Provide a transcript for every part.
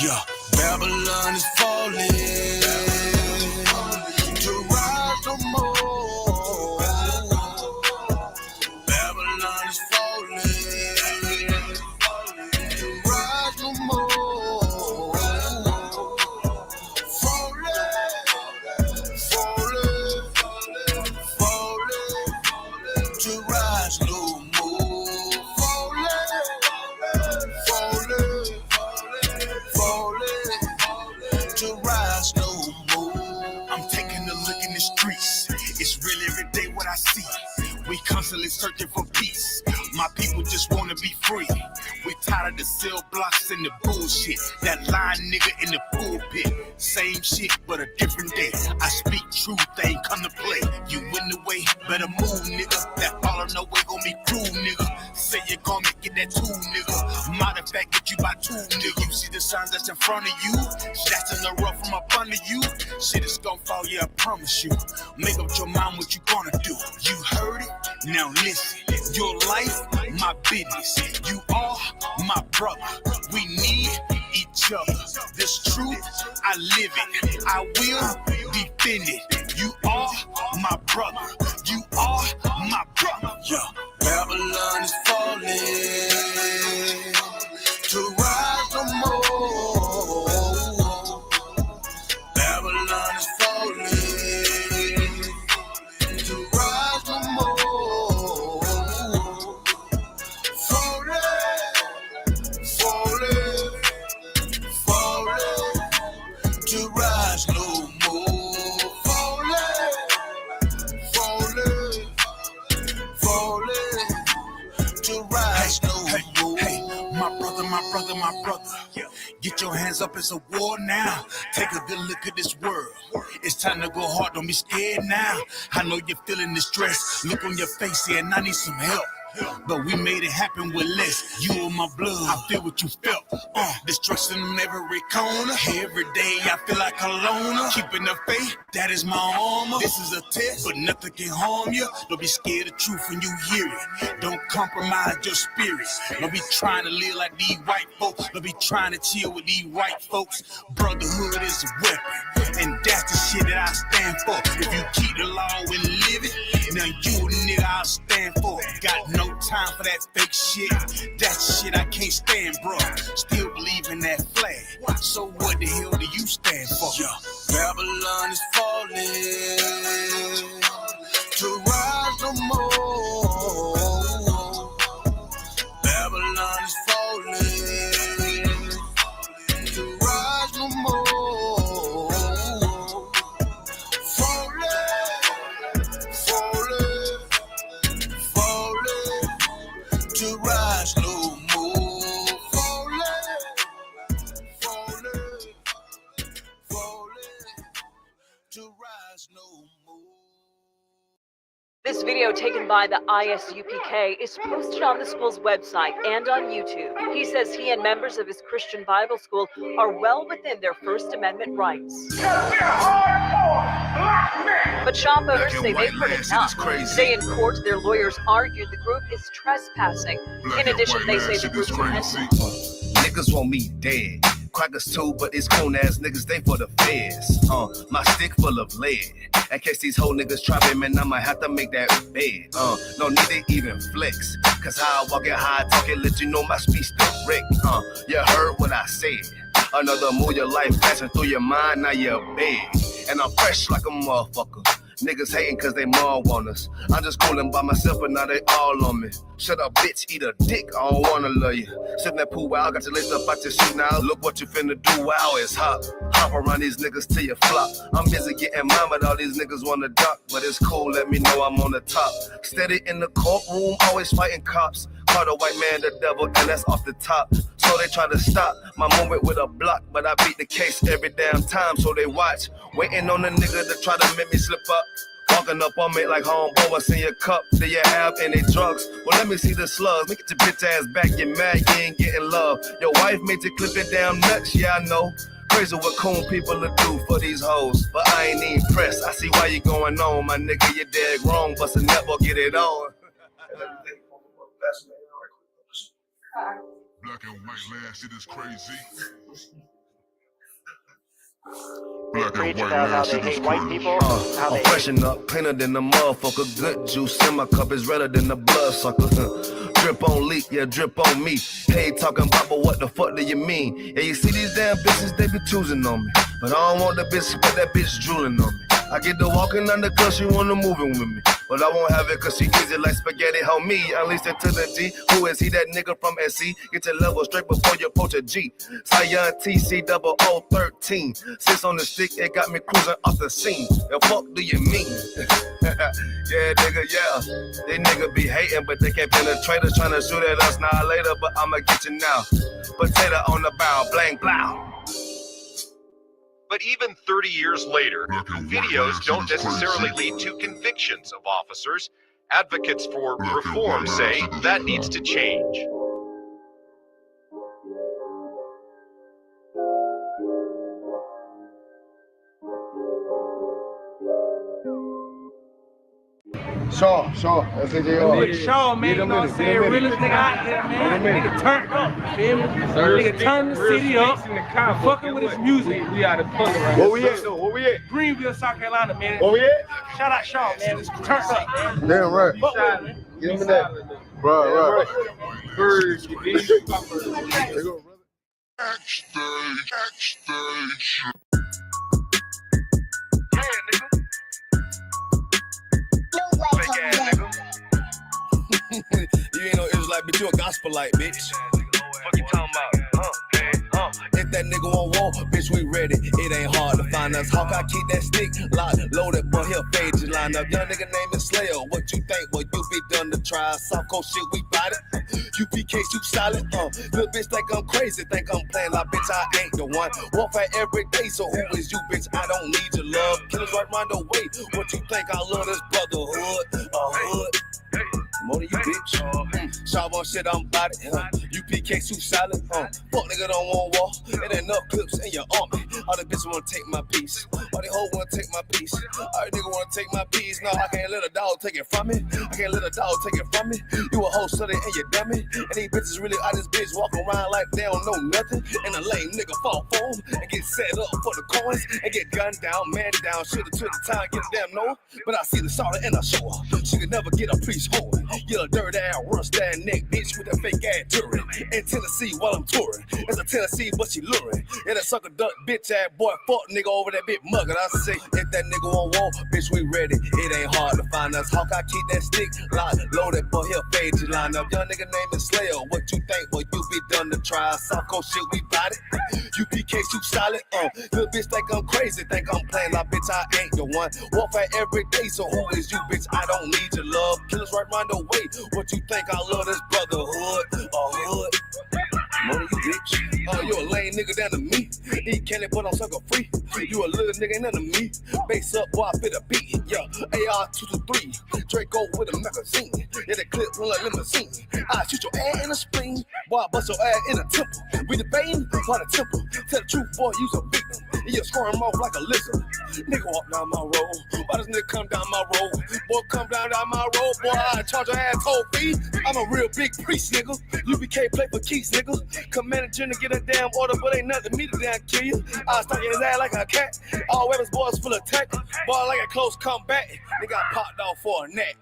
Yeah, Babylon is falling to rise no more. Babylon is falling to rise no more. Falling to rise no more. Falling to rise no more. I'm taking a look in the streets. It's real every day what I see. We constantly searching for peace. My people just wanna be free. We tired of the cell blocks and the bullshit. That lying nigga in the pulpit. Same shit, but a different day. I speak truth, they ain't come to play. You in the way, better move, nigga. That follow no way gon' be cruel, nigga. Say you're gonna get that tool, nigga. Matter of fact, get you by two, nigga. You see the signs that's in front of you? That's in the rough from up under you. Shit is gon' fall, yeah, I promise you. Make up your mind what you gonna do. You heard it? Now listen. Your life, my business. You are my brother. We need each other. This truth, I live it. I will defend it. You are my brother. You are my brother. Yeah. Babylon is falling to rise no more. Babylon is falling to rise no more. Falling to rise no more. Falling to rise no more. Hey, my brother. Get your hands up, it's a war now. Take a good look at this world. It's time to go hard, don't be scared now. I know you're feeling the stress. Look on your face here, and I need some help. But we made it happen with less. You and my blood, I feel what you felt. Destruction in every corner. Every day I feel like a loner. Keeping the faith, that is my armor. This is a test, but nothing can harm you. Don't be scared of truth when you hear it. Don't compromise your spirit. Don't be trying to live like these white folks. Don't be trying to chill with these white folks. Brotherhood is a weapon, and that's the shit that I stand for. If you keep the law and live it, now you a nigga I'll stand for. Got no time for that fake shit. That shit I can't stand, bro. Still believe in that flag. So what the hell do you stand for? Yeah. Babylon is falling to rise no more. Babylon is falling to rise no more. To rise no more. Falling to rise no more. This video taken by the Isupk is posted on the school's website and on YouTube. He says he and members of his Christian Bible school are well within their First Amendment rights. But shop owners say they've heard enough. Today in court, their lawyers argued the group is trespassing. In addition, they say the group's niggas want me dead. Crackers too, but it's coon ass niggas, they for the feds. My stick full of lead. In case these whole niggas try me, man, I might have to make that bed. No need to even flex. Cause how I walk it, how I talk it, let you know my speech direct. You heard what I said. Another move, your life passing through your mind, now you're big. And I'm fresh like a motherfucker. Niggas hating cause they more want us. I'm just coolin' by myself, but now they all on me. Shut up, bitch, eat a dick, I don't wanna love you. Sit in that pool, wow, got your legs up out your shoe now. Look what you finna do, wow, it's hot. Hop around these niggas till you flop. I'm busy getting mine, but all these niggas wanna duck. But it's cool, let me know I'm on the top. Steady in the courtroom, always fighting cops. Call the white man the devil, and that's off the top. So they try to stop my movement with a block, but I beat the case every damn time, so they watch. Waiting on the nigga to try to make me slip up. Walking up on me like homeboy, what's in your cup? Do you have any drugs? Well, let me see the slugs. Make it your bitch ass back, get mad, you ain't getting love. Your wife made you clip your damn nuts, yeah, I know. Crazy what coon people will do for these hoes, but I ain't even pressed. I see why you going on, my nigga, you dead wrong, but I never get it on. Black and white land, shit is crazy. They preach about how they hate white people. How I'm they freshen up, cleaner than the motherfucker. Good juice in my cup is redder than the blood sucker. Drip on leak, yeah, drip on me. Hey, talking about, but what the fuck do you mean? Yeah, you see these damn bitches, they be choosing on me. But I don't want the bitch, but that bitch drooling on me. I get the walking under cause she wanna moving with me. But I won't have it cause she easy like spaghetti, help me. Unleash it to the G. Who is he, that nigga from SC? Get your level straight before you approach a G. Cyan TC 0013. Sits on the stick, it got me cruising off the scene. The fuck do you mean? Yeah, nigga, yeah. They nigga be hating, but they can't penetrate us. Trying to shoot at us now later, but I'ma get you now. Potato on the bow, blank, blow. But even 30 years later, videos don't necessarily lead to convictions of officers. Advocates for reform say that needs to change. Shaw, SJR. With Shaw, man, you know what I'm saying? Realest nigga out there, man. Nigga turned up, you feel me? Nigga turned the city up, fucking with his music. We out of fuck around. Where we at though? Where we at? Greenville, South Carolina, man. Where we at? Shout out Shaw, man. It's turned up, man. Damn right. Fuck with it, man. Give me that. Right. Birds, you There you go, brother. You ain't no Israelite, bitch, you a gospelite, bitch. Fuck you talking about? If that nigga on wall, bitch, we ready. It ain't hard to find us. How can I keep that stick locked, loaded, boy, he'll fade you line up. Young nigga name is Slayer. What you think? Well, you be done to try. South Coast shit, we bought it. UPK, you solid. Little bitch think I'm crazy, think I'm playing like bitch, I ain't the one. Warfare every day, so who is you, bitch? I don't need your love. Killers right round the way. What you think? I love this brotherhood, hood. More than you, bitch. Sharp on shit, I'm about it. UPK, too solid. Fuck nigga don't want war. It ain't enough clips in your army. All the bitches wanna take my piece. All the hoes wanna take my piece. All the nigga wanna take my piece. No, I can't let a dog take it from me. I can't let a dog take it from me. You a hoe study and you dummy. And these bitches really out this bitch walking around like they don't know nothing. And a lame nigga fall for them and get set up for the coins and get gunned down, man down. Should've took the time, get a damn no. But I see the solid and I show her. She could never get a priest hoe. You a dirty ass, rust ass neck bitch with a fake ass jury. In Tennessee while I'm touring. It's a Tennessee, but she luring. And a sucker duck bitch ass boy, fuck nigga over that bitch muggin'. I say, if that nigga on wall, bitch, we ready. It ain't hard to find us. How can I keep that stick locked, loaded, boy, he'll fade you line up. Young nigga name is Slayer. What you think? Well, you be done to try. South Coast shit, we bout it. UPK, you solid. Little bitch think I'm crazy, think I'm playing like bitch, I ain't the one. Warfare every day, so who is you, bitch? I don't need your love. Killers right round the way. What you think? I love this brotherhood, hood. More than you, bitch. You a lame nigga down to me. Eat candy, but I'm sucker free. You a little nigga, ain't nothing to me. Base up, boy, I fit a beat. Yeah, AR-223. Draco with a magazine. Yeah, that clip run like limousine. I shoot your ass in the spleen. Boy, I bust your ass in the temple. We debating by the temple. Tell the truth, boy, you's a victim. And you squirm off like a lizard. Nigga walk down my road. Why does nigga come down my road? Boy, come down my road. Boy, I charge your ass toll fee. I'm a real big priest, nigga. UBK play for keys, nigga. Commander General get a damn order, but ain't nothing to me to damn kill you. I stuck in his ass like a cat. All weapons, boys full of tech. Boy, like a close combat. Nigga got popped off for a neck.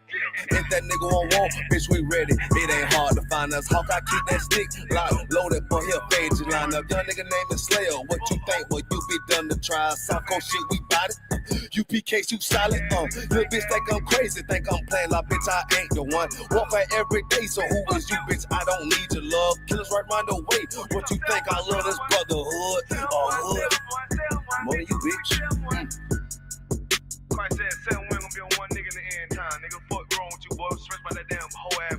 If that nigga on wall, bitch, we ready. It ain't hard to find us. How can I keep that stick locked, loaded, boy, he'll fade you line up. Young nigga name is Slayer. What you think? Well, you be done to try. South Coast shit, we bout it. UPK, you solid. Little bitch think I'm crazy, think I'm playing like bitch, I ain't the one. Warfare every day, so who is you, bitch? I don't need your love. Killers right round the way. What you think? I love this brotherhood, hood. More than you, bitch. Christ said, 7 we ain't gonna be on one nigga in the end time. Nigga, fuck wrong with you, boy. Stressed by that damn whole ass.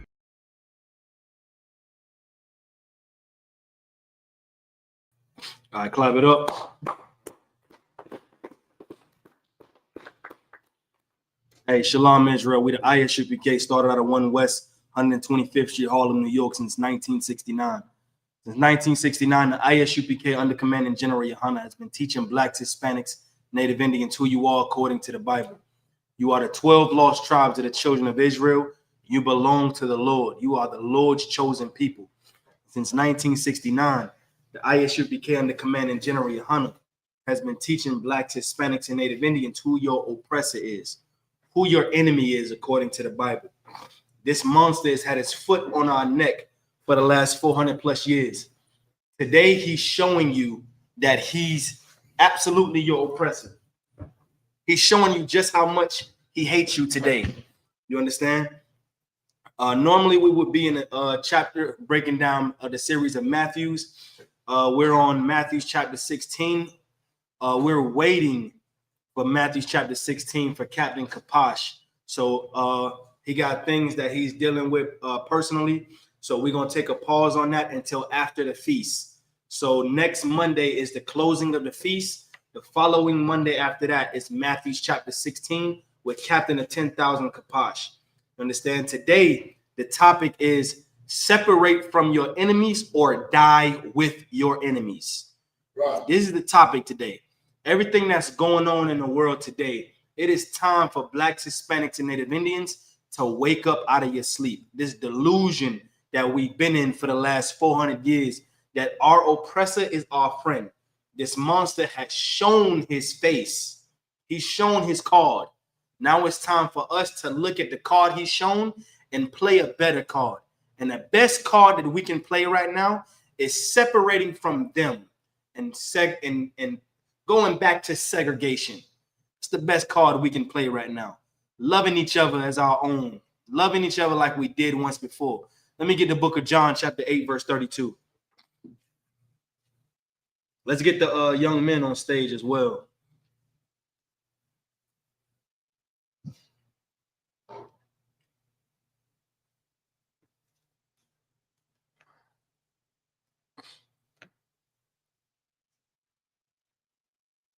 All right, clap it up. Hey, Shalom Israel. We the Isupk started out of 1 West 125th Street, Harlem, New York since 1969. Since 1969, the Isupk under Commanding General Yohana has been teaching blacks, Hispanics, Native Indians who you are according to the Bible. You are the 12 lost tribes of the children of Israel. You belong to the Lord. You are the Lord's chosen people. Since 1969, the Isupk under Commanding General Yohana has been teaching blacks, Hispanics, and Native Indians who your oppressor is, who your enemy is, according to the Bible. This monster has had its foot on our neck for the last 400 plus years. Today, he's showing you that he's absolutely your oppressor. He's showing you just how much he hates you today. You understand? Normally, we would be in a chapter breaking down the series of Matthews. We're on Matthew chapter 16. We're waiting for Matthew chapter 16 for Captain Kaposh. So he got things that he's dealing with personally. So we're going to take a pause on that until after the feast. So next Monday is the closing of the feast. The following Monday after that is Matthew chapter 16 with Captain of 10,000 Kaposh. Understand? Today, the topic is separate from your enemies or die with your enemies. Right. This is the topic today. Everything that's going on in the world today, it is time for blacks, Hispanics, and Native Indians to wake up out of your sleep. This delusion that we've been in for the last 400 years, that our oppressor is our friend. This monster has shown his face. He's shown his card. Now it's time for us to look at the card he's shown and play a better card. And the best card that we can play right now is separating from them and going back to segregation. It's the best card we can play right now. Loving each other as our own. Loving each other like we did once before. Let me get the book of John, chapter 8, verse 32. Let's get the young men on stage as well.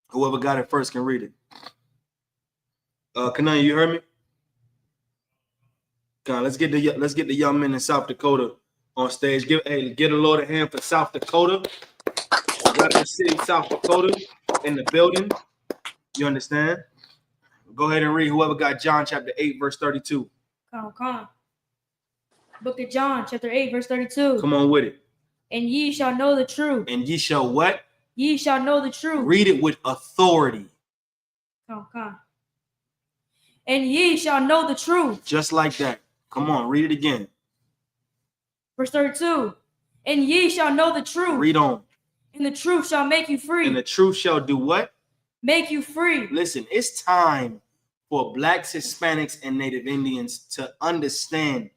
Whoever got it first can read it. Kanani, you heard me? Come on, let's get the young men in South Dakota on stage. Get a Lord a hand for South Dakota. Rapid City, South Dakota, in the building. You understand? Go ahead and read. Whoever got John chapter 8, verse 32. Come on. Book of John, chapter 8, verse 32. Come on with it. And ye shall know the truth. And ye shall what? Ye shall know the truth. Read it with authority. Come on. And ye shall know the truth. Just like that. Come on, read it again. Verse 32. And ye shall know the truth. Read on. And the truth shall make you free. And the truth shall do what? Make you free. Listen, it's time for blacks, Hispanics, and Native Indians to understand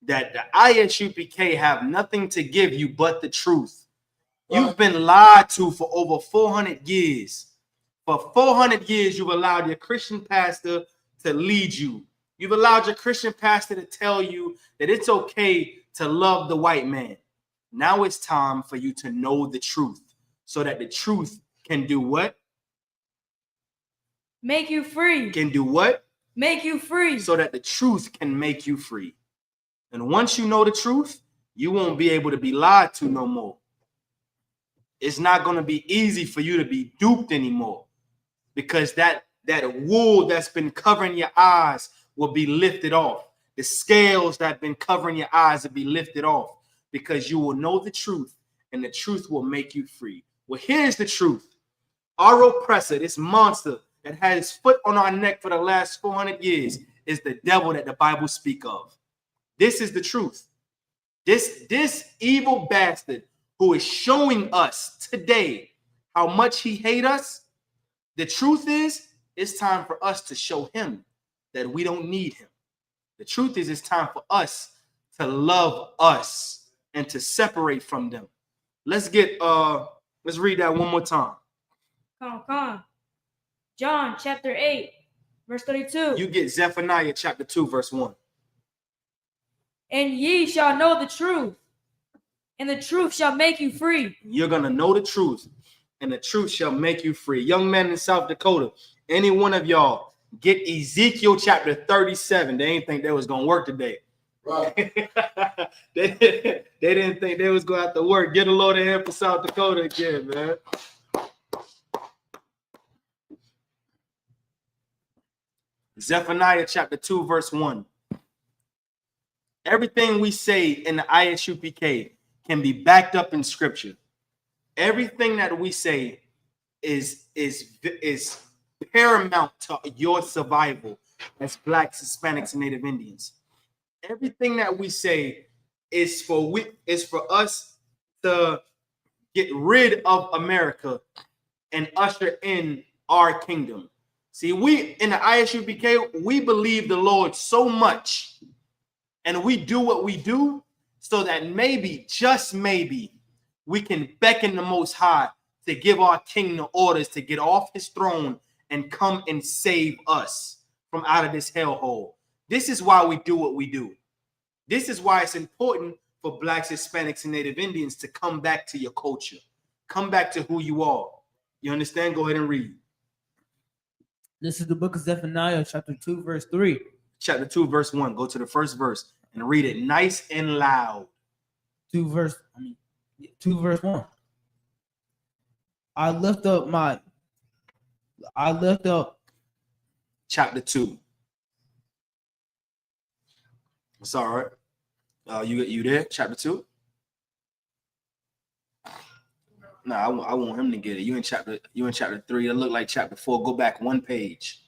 that the ISUPK have nothing to give you but the truth. You've been lied to for over 400 years. For 400 years, you've allowed your Christian pastor to lead you. You've allowed your Christian pastor to tell you that it's okay to love the white man. Now it's time for you to know the truth so that the truth can do what? Make you free. Can do what? Make you free. So that the truth can make you free. And once you know the truth, you won't be able to be lied to no more. It's not going to be easy for you to be duped anymore, because that wool that's been covering your eyes will be lifted off. The scales that have been covering your eyes will be lifted off, because you will know the truth, and the truth will make you free. Well, here's the truth. Our oppressor, this monster that had his foot on our neck for the last 400 years, is the devil that the Bible speaks of. This is the truth. This evil bastard who is showing us today how much he hates us, the truth is, it's time for us to show him that we don't need him. The truth is, it's time for us to love us and to separate from them. Let's read that one more time. Come on. John chapter 8, verse 32. You get Zephaniah chapter 2, verse 1. And ye shall know the truth, and the truth shall make you free. You're going to know the truth, and the truth shall make you free. Young men in South Dakota, any one of y'all, get Ezekiel chapter 37. They didn't think that was going to work today. Right. they didn't think they was going to have to work. Get a load of hand for South Dakota again, man. Zephaniah chapter 2, verse 1. Everything we say in the ISUPK can be backed up in scripture. Everything that we say is paramount to your survival as Blacks, Hispanics, and Native Indians. Everything that we say is for us to get rid of America and usher in our kingdom. See, we in the ISUPK, we believe the Lord so much, and we do what we do so that maybe, just maybe, we can beckon the Most High to give our king the orders to get off his throne and come and save us from out of this hellhole. This is why we do what we do. This is why it's important for Blacks, Hispanics, and Native Indians to come back to your culture. Come back to who you are. You understand? Go ahead and read. This is the book of Zephaniah, chapter 2, verse 3. Chapter 2, verse 1. Go to the first verse and read it nice and loud. 2 verse 1. I lift up chapter 2. It's all right. You there? Chapter 2? No, I want him to get it. You in chapter 3. It look like chapter 4. Go back one page.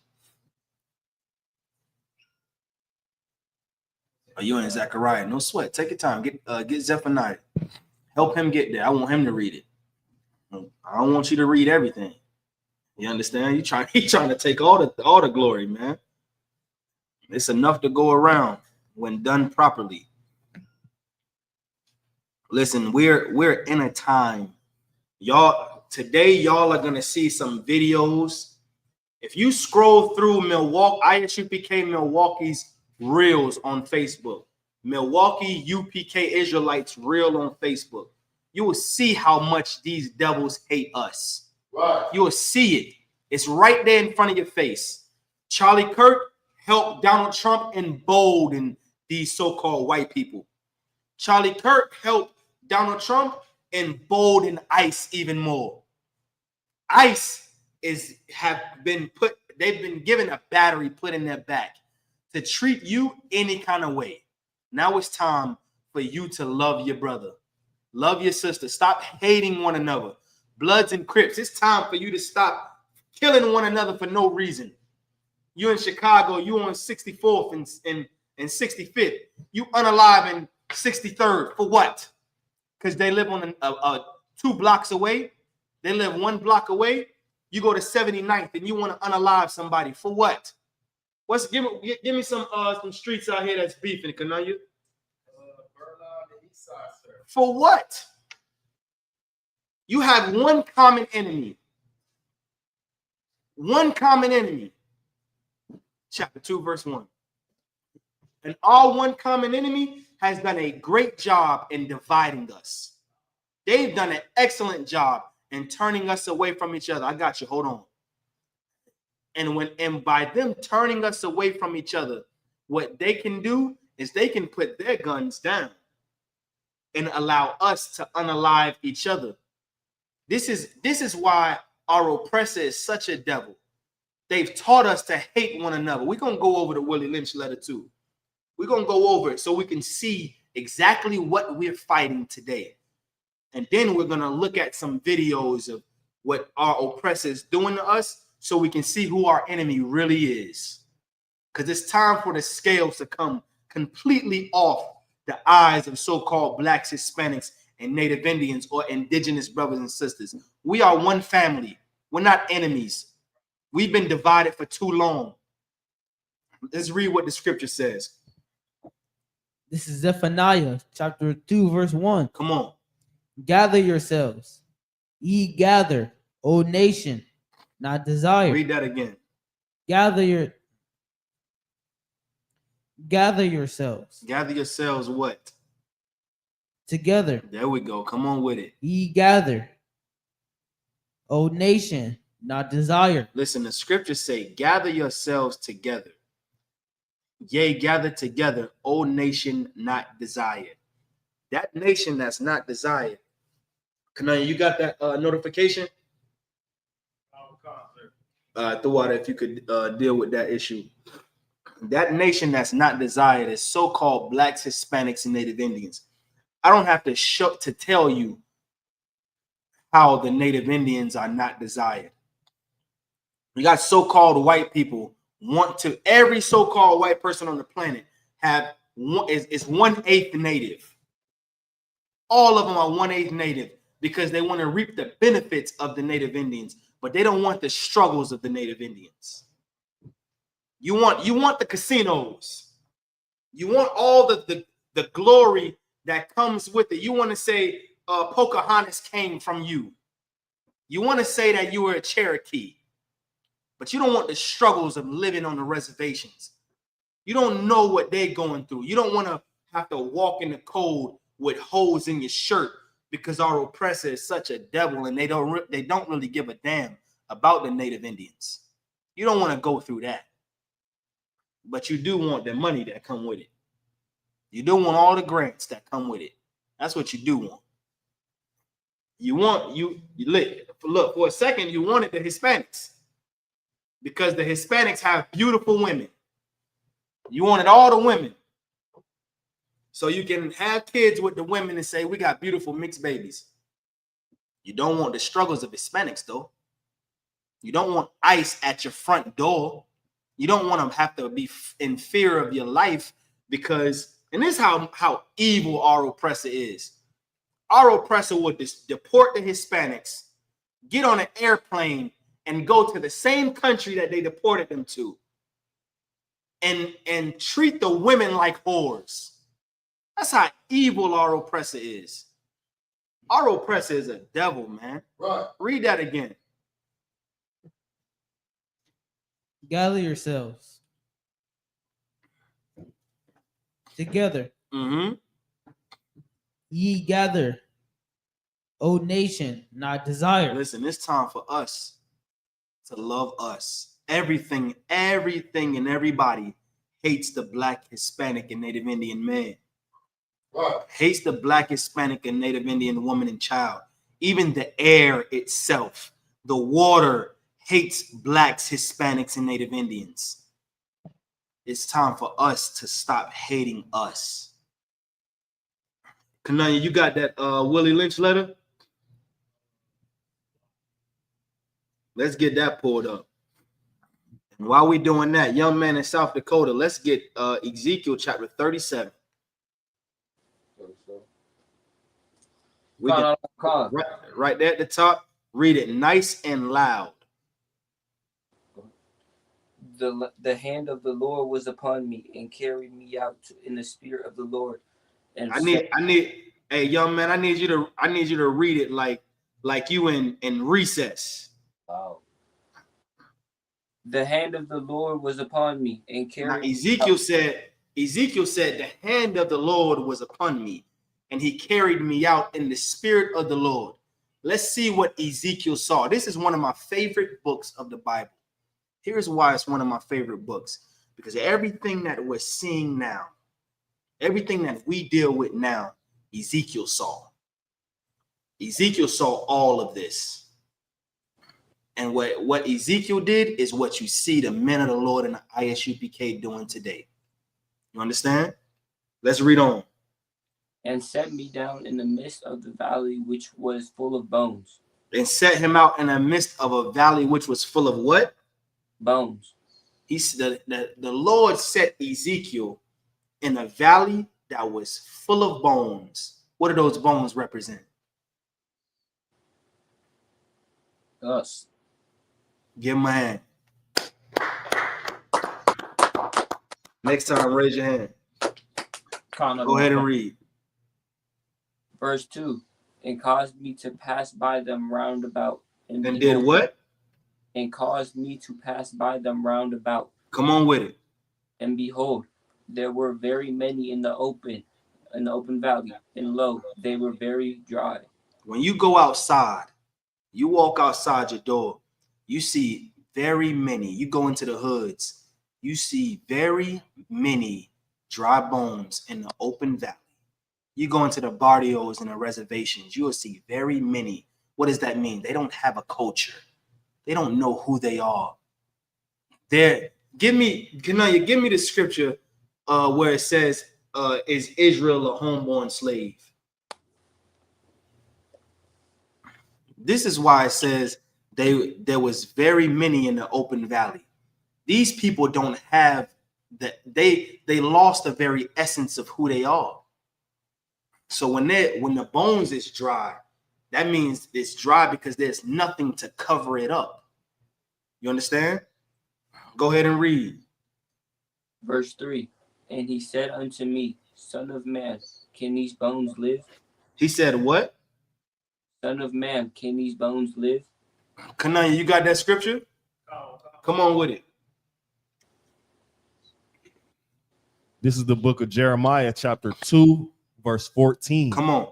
Oh, you in Zechariah? No sweat. Take your time. Get Zephaniah. Help him get there. I want him to read it. I don't want you to read everything. You understand? He trying to take all the glory, man. It's enough to go around when done properly. Listen, we're in a time, y'all. Today, y'all are gonna see some videos. If you scroll through ISUPK Milwaukee's reels on Facebook, Milwaukee UPK Israelites reel on Facebook, you will see how much these devils hate us. Right. You will see it. It's right there in front of your face. Charlie Kirk helped Donald Trump embolden these so-called white people. Charlie Kirk helped Donald Trump embolden ICE even more. ICE they've been given a battery put in their back to treat you any kind of way. Now it's time for you to love your brother. Love your sister. Stop hating one another. Bloods and Crips. It's time for you to stop killing one another for no reason. You in Chicago, you on 64th and 65th. You unalive in 63rd. For what? Because they live on 2 blocks away. They live 1 block away. You go to 79th and you want to unalive somebody. For what? Give me some streets out here that's beefing. Can you? For what? You have one common enemy. One common enemy. Chapter 2, verse 1. And our one common enemy has done a great job in dividing us. They've done an excellent job in turning us away from each other. I got you. Hold on. And by them turning us away from each other, what they can do is they can put their guns down and allow us to unalive each other. This is why our oppressor is such a devil. They've taught us to hate one another. We're going to go over the Willie Lynch letter too. We're going to go over it so we can see exactly what we're fighting today. And then we're going to look at some videos of what our oppressor is doing to us so we can see who our enemy really is. Because it's time for the scales to come completely off the eyes of so-called Blacks, Hispanics, and Native Indians or indigenous brothers and sisters. We are one family. We're not enemies. We've been divided for too long. Let's read what the scripture says. This is Zephaniah chapter 2, verse 1. Come on. Gather yourselves, ye gather, O nation, not desire. Read that again. Gather yourselves. Gather yourselves what? Together. There we go. Come on with it. Ye gather, O nation, not desire. Listen, the scriptures say, gather yourselves together. Yea, gather together, O nation not desired. That nation that's not desired. Kananya, you got that notification? Thought if you could deal with that issue. That nation that's not desired is so-called Blacks, Hispanics, and Native Indians. I don't have to tell you how the Native Indians are not desired. We got so-called white people every so-called white person on the planet is 1/8 Native. All of them are 1/8 Native because they want to reap the benefits of the Native Indians, but they don't want the struggles of the Native Indians. You want the casinos. You want all the glory that comes with it. You want to say Pocahontas came from you. You want to say that you were a Cherokee, but you don't want the struggles of living on the reservations. You don't know what they're going through. You don't want to have to walk in the cold with holes in your shirt because our oppressor is such a devil and they don't really give a damn about the Native Indians. You don't want to go through that. But you do want the money that come with it. You do want all the grants that come with it. That's what you do want. Look, for a second, you wanted the Hispanics because the Hispanics have beautiful women. You wanted all the women. So you can have kids with the women and say, we got beautiful mixed babies. You don't want the struggles of Hispanics, though. You don't want ICE at your front door. You don't want to have to be in fear of your life because, and this is how evil our oppressor is. Our oppressor would deport the Hispanics, get on an airplane, and go to the same country that they deported them to, and treat the women like whores. That's how evil our oppressor is. Our oppressor is a devil, man. Right. Read that again. Gather yourselves together. Mm-hmm. Ye gather, O nation, not desire. Listen, it's time for us to love us. Everything and everybody hates the Black, Hispanic, and Native Indian man. Right. Hates the Black, Hispanic, and Native Indian woman and child. Even the air itself, the water hates Blacks, Hispanics, and Native Indians. It's time for us to stop hating us. Kananya, you got that Willie Lynch letter? Let's get that pulled up. And while we're doing that, young man in South Dakota, let's get Ezekiel chapter 37. We can, right there at the top, read it nice and loud. The hand of the Lord was upon me and carried me out in the spirit of the Lord. And hey, young man, I need you to read it like you in recess. Wow. The hand of the Lord was upon me and carried me. Ezekiel said the hand of the Lord was upon me and he carried me out in the spirit of the Lord. Let's see what Ezekiel saw. This is one of my favorite books of the Bible. Here's why it's one of my favorite books. Because everything that we're seeing now, everything that we deal with now, Ezekiel saw. Ezekiel saw all of this. And what Ezekiel did is what you see the men of the Lord and the ISUPK doing today. You understand? Let's read on. And set me down in the midst of the valley, which was full of bones. And set him out in the midst of a valley which was full of what? Bones. The Lord set Ezekiel in a valley that was full of bones. What do those bones represent? Us. Give him a hand. Next time, raise your hand. Go ahead and read. Verse 2. And caused me to pass by them round about. And did what? And caused me to pass by them round about. Come on with it. And behold, there were very many in the open valley, and lo, they were very dry. When you go outside, you walk outside your door, you see very many. You go into the hoods, you see very many dry bones in the open valley. You go into the barrios and the reservations, you will see very many. What does that mean? They don't have a culture. They don't know who they are. Give me the scripture where it says, is Israel a homeborn slave? This is why it says there was very many in the open valley. These people don't have that. They lost the very essence of who they are. So when the bones is dry, that means it's dry because there's nothing to cover it up. You understand? Go ahead and read. Verse 3. And he said unto me, Son of man, can these bones live? He said what? Son of man, can these bones live? Kananya, you got that scripture? Come on with it. This is the book of Jeremiah, chapter 2, verse 14. Come on.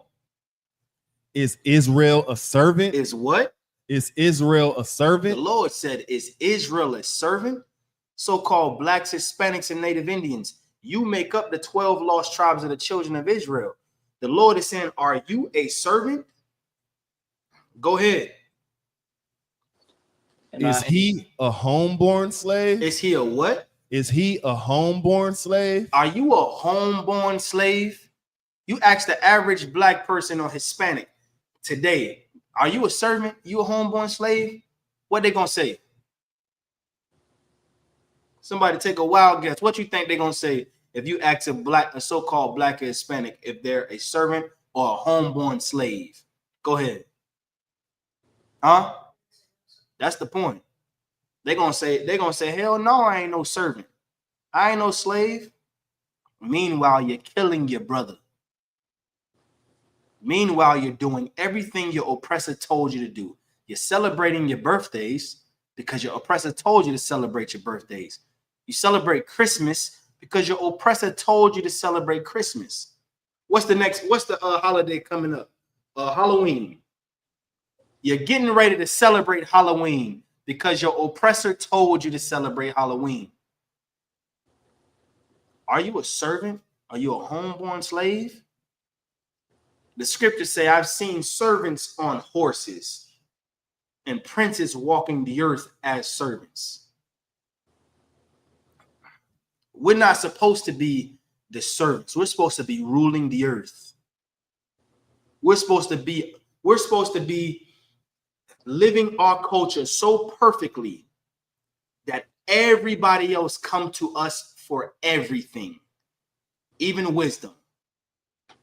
Is Israel a servant? Is what? Is Israel a servant? The Lord said, is Israel a servant? So-called blacks, Hispanics, and Native Indians. You make up the 12 lost tribes of the children of Israel. The Lord is saying, are you a servant? Go ahead. Is he a homeborn slave? Is he a what? Is he a homeborn slave? Are you a homeborn slave? You ask the average black person or Hispanic today, are you a servant? You a homeborn slave? What they gonna say? Somebody take a wild guess. What you think they're gonna say if you ask a so-called black or Hispanic if they're a servant or a homeborn slave? Go ahead. Huh? That's the point. They're gonna say, hell no, I ain't no servant. I ain't no slave. Meanwhile, you're killing your brother. Meanwhile, you're doing everything your oppressor told you to do. You're celebrating your birthdays because your oppressor told you to celebrate your birthdays. You celebrate Christmas because your oppressor told you to celebrate Christmas. What's the holiday coming up? Halloween. You're getting ready to celebrate Halloween because your oppressor told you to celebrate Halloween. Are you a servant? Are you a homeborn slave? The scriptures say, I've seen servants on horses and princes walking the earth as servants. We're not supposed to be the servants. We're supposed to be ruling the earth. We're supposed to be living our culture so perfectly that everybody else come to us for everything, even wisdom.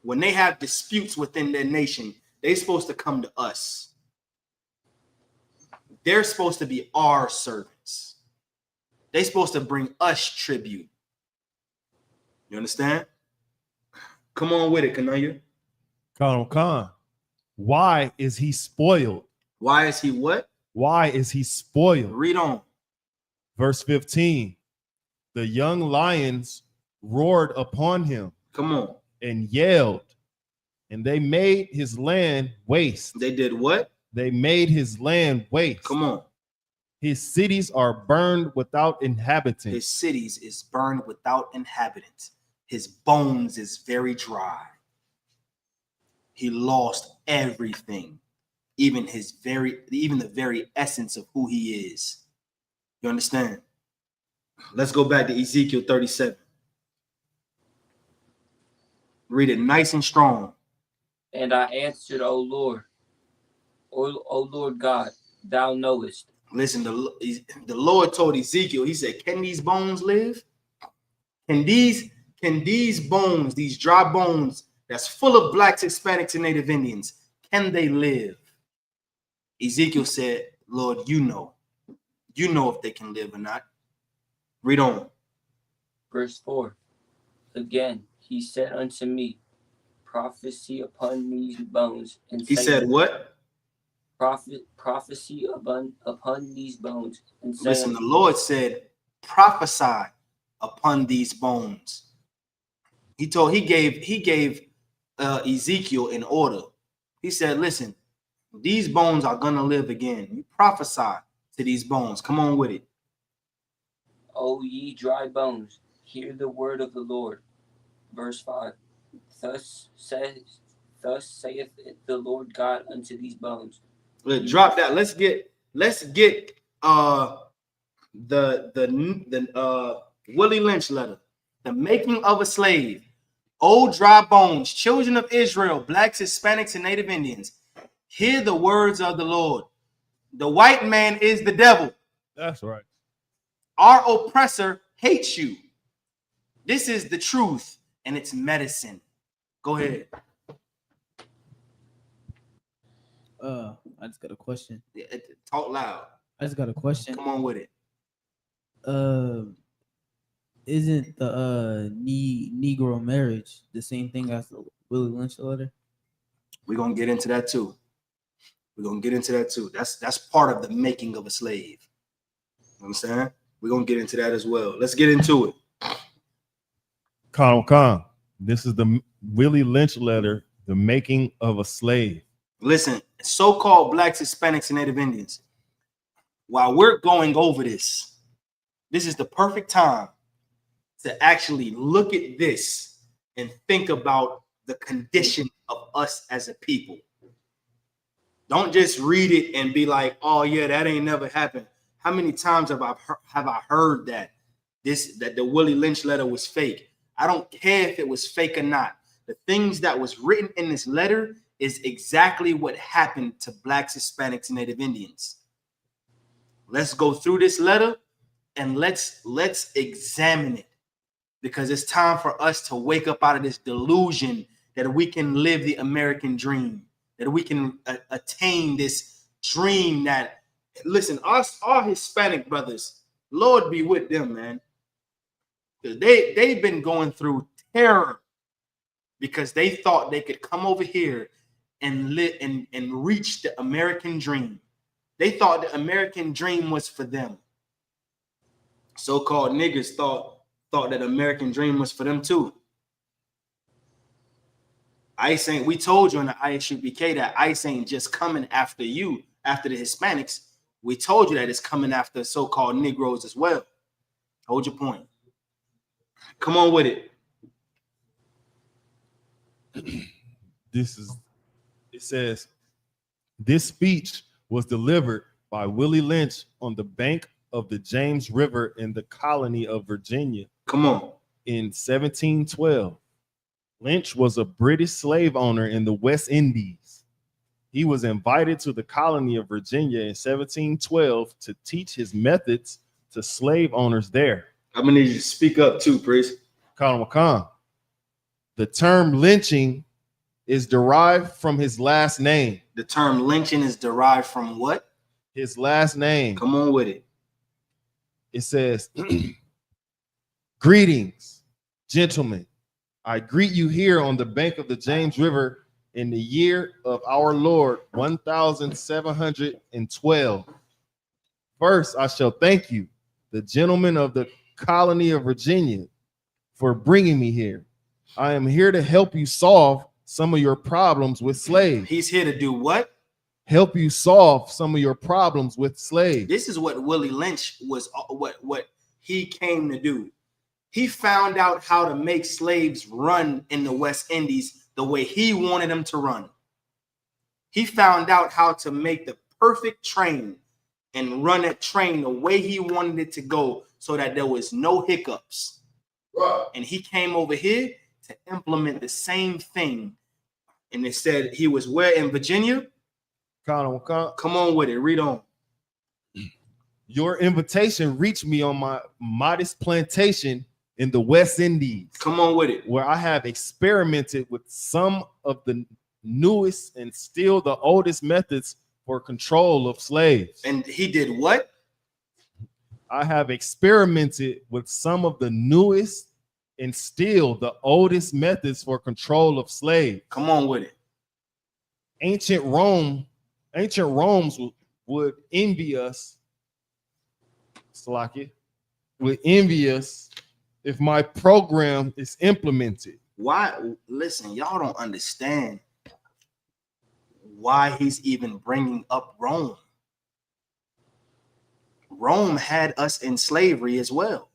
When they have disputes within their nation, they're supposed to come to us. They're supposed to be our servants. They're supposed to bring us tribute. You understand? Come on with it, Kanaya. Khan. Why is he spoiled? Why is he what? Why is he spoiled? Read on. Verse 15. The young lions roared upon him. Come on. And yelled, and they made his land waste. They did what? They made his land waste. Come on. His cities are burned without inhabitants. His cities is burned without inhabitants. His bones is very dry. He lost everything, even the very essence of who he is. You understand? Let's go back to Ezekiel 37. Read it nice and strong. And I answered, O Lord, O Lord God, thou knowest. Listen, the Lord told Ezekiel, he said, can these bones live? Can these bones, these dry bones that's full of blacks, Hispanics, and Native Indians, can they live? Ezekiel said, Lord, you know if they can live or not. Read on. Verse 4. Again, he said unto me, prophecy upon these bones. And he said what? Prophecy upon these bones. And listen, the Lord said, prophesy upon these bones. He gave Ezekiel an order. He said, listen, these bones are going to live again. You prophesy to these bones. Come on with it. O ye dry bones, hear the word of the Lord. Verse 5. Thus saith the Lord God unto these bones. Let's drop that. Let's get the Willie Lynch letter. The making of a slave. O dry bones, children of Israel, blacks, Hispanics, and Native Indians. Hear the words of the Lord. The white man is the devil. That's right. Our oppressor hates you. This is the truth, and it's medicine. Go ahead. I just got a question. Talk loud. I just got a question. Come on with it. Isn't the Negro marriage the same thing as the Willie Lynch letter? We're gonna get into that too. That's part of the making of a slave. You know what I'm saying? We're gonna get into that as well. Let's get into it. Khan. This is the Willie Lynch letter, the making of a slave. Listen, so-called blacks, Hispanics, and Native Indians. While we're going over this is the perfect time to actually look at this and think about the condition of us as a people. Don't just read it and be like, "Oh yeah, that ain't never happened." How many times have I heard that the Willie Lynch letter was fake? I don't care if it was fake or not. The things that was written in this letter is exactly what happened to blacks, Hispanics, and Native Indians. Let's go through this letter and let's examine it, because it's time for us to wake up out of this delusion that we can live the American dream, that we can attain this dream that, listen, us, our Hispanic brothers, Lord be with them, man. Because they've been going through terror because they thought they could come over here and live and reach the American dream. They thought the American dream was for them. So-called niggas thought that American dream was for them too. ICE ain't, we told you in the ISUPK that ICE ain't just coming after you, after the Hispanics. We told you that it's coming after so-called Negroes as well. Hold your point. Come on with it. It says, this speech was delivered by Willie Lynch on the bank of the James River in the colony of Virginia. Come on. In 1712. Lynch was a British slave owner in the West Indies. He was invited to the colony of Virginia in 1712 to teach his methods to slave owners there. I'm gonna need you to speak up too, Priest. Khan. The term lynching is derived from his last name. The term lynching is derived from what? His last name. Come on with it. It says, greetings, gentlemen. I greet you here on the bank of the James River in the year of our Lord 1712. First, I shall thank you, the gentlemen of the colony of Virginia, for bringing me here. I am here to help you solve some of your problems with slaves. He's here to do what? Help you solve some of your problems with slaves. This is what Willie Lynch was, what he came to do. He found out how to make slaves run in the West Indies the way he wanted them to run. He found out how to make the perfect train and run that train the way he wanted it to go so that there was no hiccups. Right. And he came over here to implement the same thing. And it said he was where in Virginia? Come on with it. Read on. Your invitation reached me on my modest plantation in the West Indies. Come on with it. Where I have experimented with some of the newest and still the oldest methods for control of slaves. And he did what? I have experimented with some of the newest and still the oldest methods for control of slaves. Come on with it. Ancient Rome would envy us. Slacky would envy us if my program is implemented. Why? Listen, y'all don't understand why he's even bringing up Rome. Rome had us in slavery as well.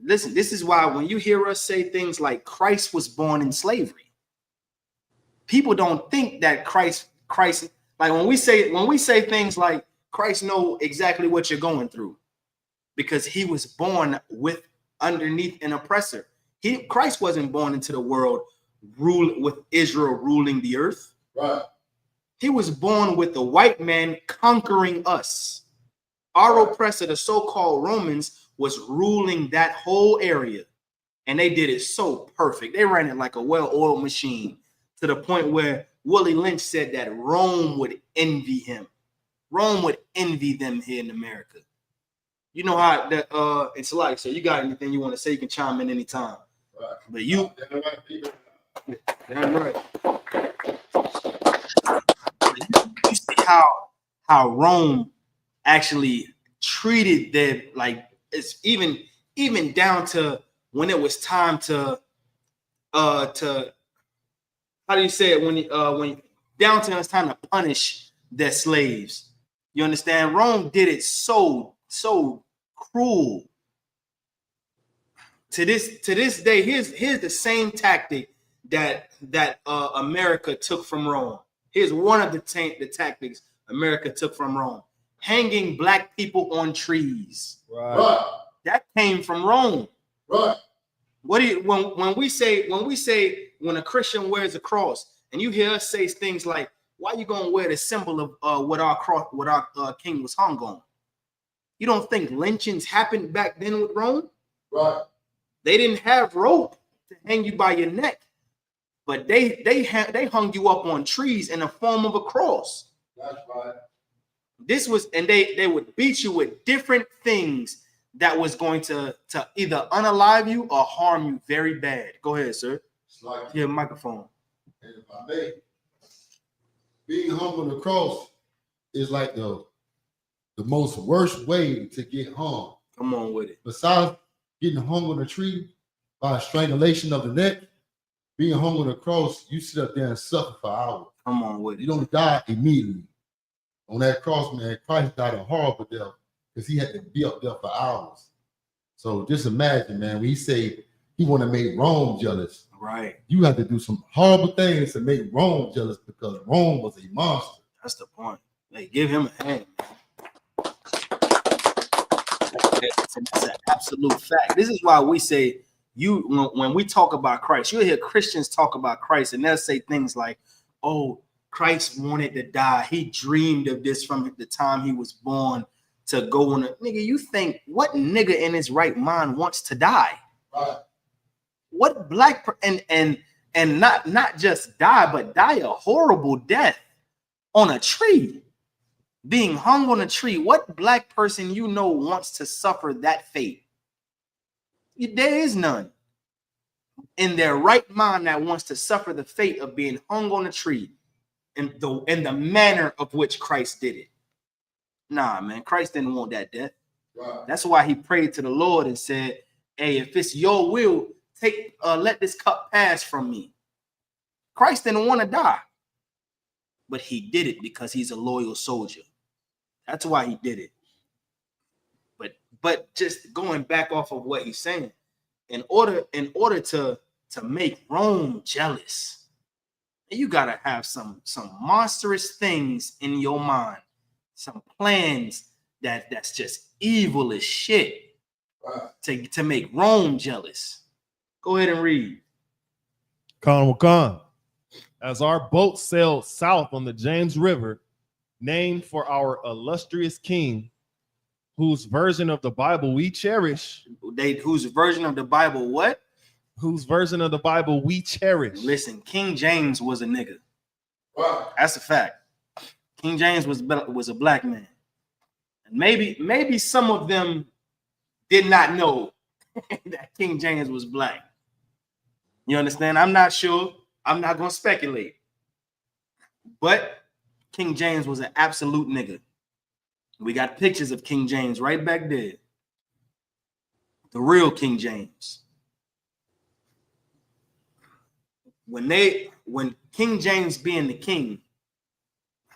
Listen, this is why when you hear us say things like Christ was born in slavery, people don't think that Christ, like when we say things like Christ know exactly what you're going through, because he was born with underneath an oppressor. Christ wasn't born into the world with Israel ruling the earth. Right. He was born with the white man conquering us. Our oppressor, the so-called Romans, was ruling that whole area. And they did it so perfect. They ran it like a well-oiled machine to the point where Willie Lynch said that Rome would envy him. Rome would envy them here in America. You know how that it's like, so you got anything you want to say, you can chime in anytime. Right. But you damn right. You see how Rome actually treated their, like, it's even down to when it was time to how do you say it, when down to it's time to punish their slaves. You understand? Rome did it so cruel. To this day, here's the same tactic that America took from Rome. Here's one of the tactics America took from Rome: hanging black people on trees. Right. That came from Rome. Right. What do you when we say when a Christian wears a cross, and you hear us say things like, "Why you gonna wear the symbol of what our cross, what our king was hung on?" You don't think lynchings happened back then with Rome? Right. They didn't have rope to hang you by your neck, but they hung you up on trees in the form of a cross. That's right. This was, and they would beat you with different things that was going to either unalive you or harm you very bad. Go ahead, sir. It's like Your microphone. And if I may, being hung on the cross is like the most worst way to get hung. Come on with it. Besides getting hung on a tree by a strangulation of the neck, being hung on the cross, you sit up there and suffer for hours. Come on with it. You don't die immediately. On that cross, man, Christ died a horrible death because he had to be up there for hours. So just imagine, man, when he said he want to make Rome jealous. Right. You have to do some horrible things to make Rome jealous because Rome was a monster. That's the point. Hey, give him a hand, man. It's an absolute fact. This is why we say when we talk about Christ, you'll hear Christians talk about Christ and they'll say things like, "Oh, Christ wanted to die. He dreamed of this from the time he was born to go on a nigga." You think what nigga in his right mind wants to die? Right. What black and not just die, but die a horrible death on a tree, being hung on a tree? What black person you know wants to suffer that fate? There is none in their right mind that wants to suffer the fate of being hung on a tree in the manner of which Christ did it. Nah, man, Christ didn't want that death. Right. That's why he prayed to the Lord and said, "Hey, if it's your will, let this cup pass from me." Christ didn't want to die, but he did it because he's a loyal soldier. That's why he did it. But just going back off of what he's saying, in order to make Rome jealous, you gotta have some monstrous things in your mind, some plans that's just evil as shit, right, to make Rome jealous. Go ahead and read. Khan. As our boat sailed south on the James River, named for our illustrious king, whose version of the Bible we cherish. Whose version of the Bible what? Whose version of the Bible we cherish. Listen, King James was a nigga. Wow. That's a fact. King James was a black man. And maybe some of them did not know that King James was black. You understand? I'm not sure. I'm not going to speculate. But King James was an absolute nigga. We got pictures of King James right back there. The real King James. When King James being the king,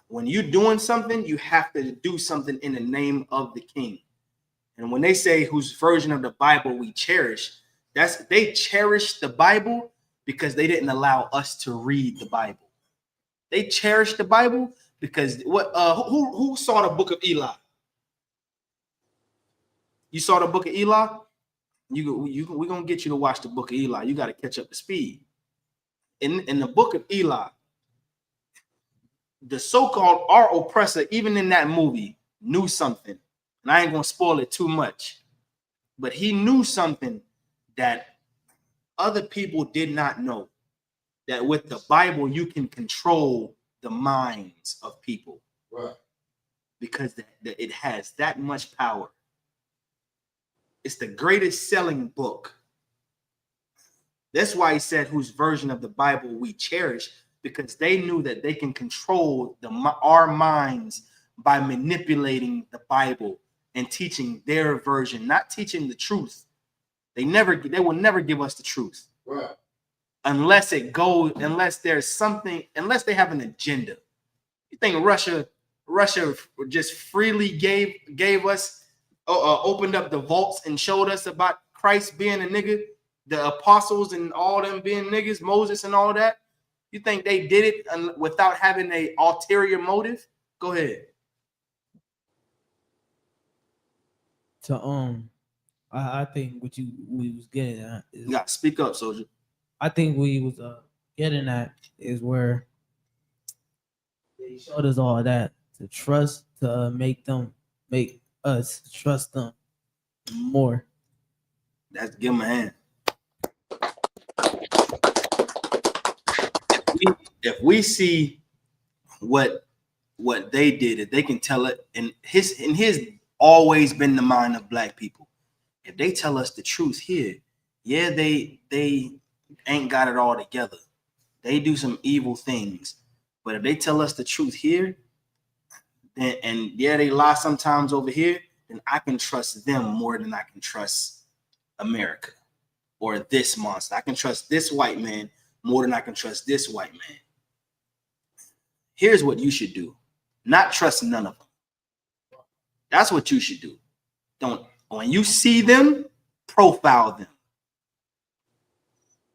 when you're doing something, you have to do something in the name of the king. And when they say whose version of the Bible we cherish, they cherished the Bible because they didn't allow us to read the Bible. They cherished the Bible because who saw the book of Eli? You saw the book of Eli? We're gonna get you to watch the book of Eli. You got to catch up to speed. In the book of Eli, the so-called our oppressor, even in that movie, knew something. And I ain't gonna spoil it too much, but he knew something that other people did not know. That with the Bible, you can control the minds of people. Right. Because it has that much power. It's the greatest selling book. That's why he said, whose version of the Bible we cherish, because they knew that they can control our minds by manipulating the Bible and teaching their version, not teaching the truth. They will never give us the truth. Right. Unless there's something, unless they have an agenda. You think Russia just freely gave us, opened up the vaults and showed us about Christ being a nigga, the apostles and all them being niggas, Moses and all that? You think they did it without having a ulterior motive? Go ahead. I think what we was getting at is, you got to speak up, soldier. I think we was getting at is where they showed us all that to trust, to make us trust them more. That's give them a hand. If we see what they did, if they can tell it, and his always been the mind of black people. If they tell us the truth here, yeah, they ain't got it all together. They do some evil things, but if they tell us the truth here, then, and yeah, they lie sometimes over here, then I can trust them more than I can trust America or this monster. I can trust this white man more than I can trust this white man. Here's what you should do. Not trust none of them. That's what you should do. Don't, when you see them, profile them.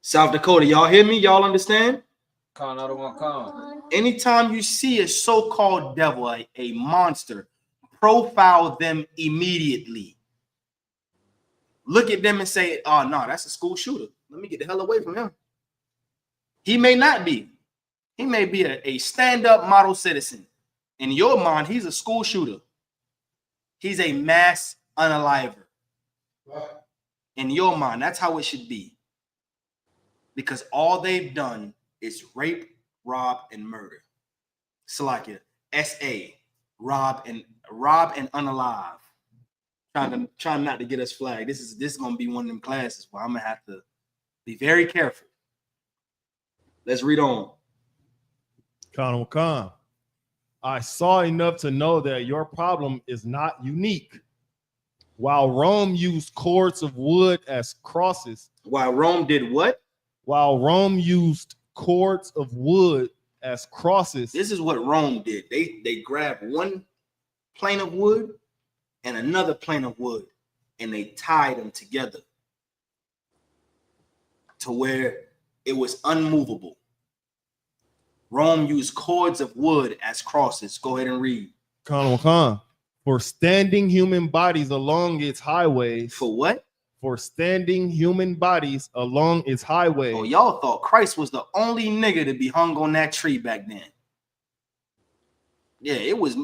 South Dakota, y'all hear me? Y'all understand? Anytime you see a so-called devil, a monster, profile them immediately. Look at them and say, oh, no, that's a school shooter. Let me get the hell away from him. He may not be. He may be a stand-up model citizen. In your mind, he's a school shooter. He's a mass unaliver. In your mind, that's how it should be. Because all they've done is rape, rob, and murder. Salakia, S.A., rob and unalive. Trying not to get us flagged. This is gonna be one of them classes where I'm gonna have to be very careful. Let's read on. Khan. I saw enough to know that your problem is not unique. While Rome used cords of wood as crosses. While Rome did what? While Rome used cords of wood as crosses. This is what Rome did. They grabbed one plane of wood and another plane of wood, and they tied them together to where it was unmovable. Rome used cords of wood as crosses. Go ahead and read. Khan. For standing human bodies along its highways. For what? For standing human bodies along its highway. Oh, y'all thought Christ was the only nigga to be hung on that tree back then. Yeah, it was.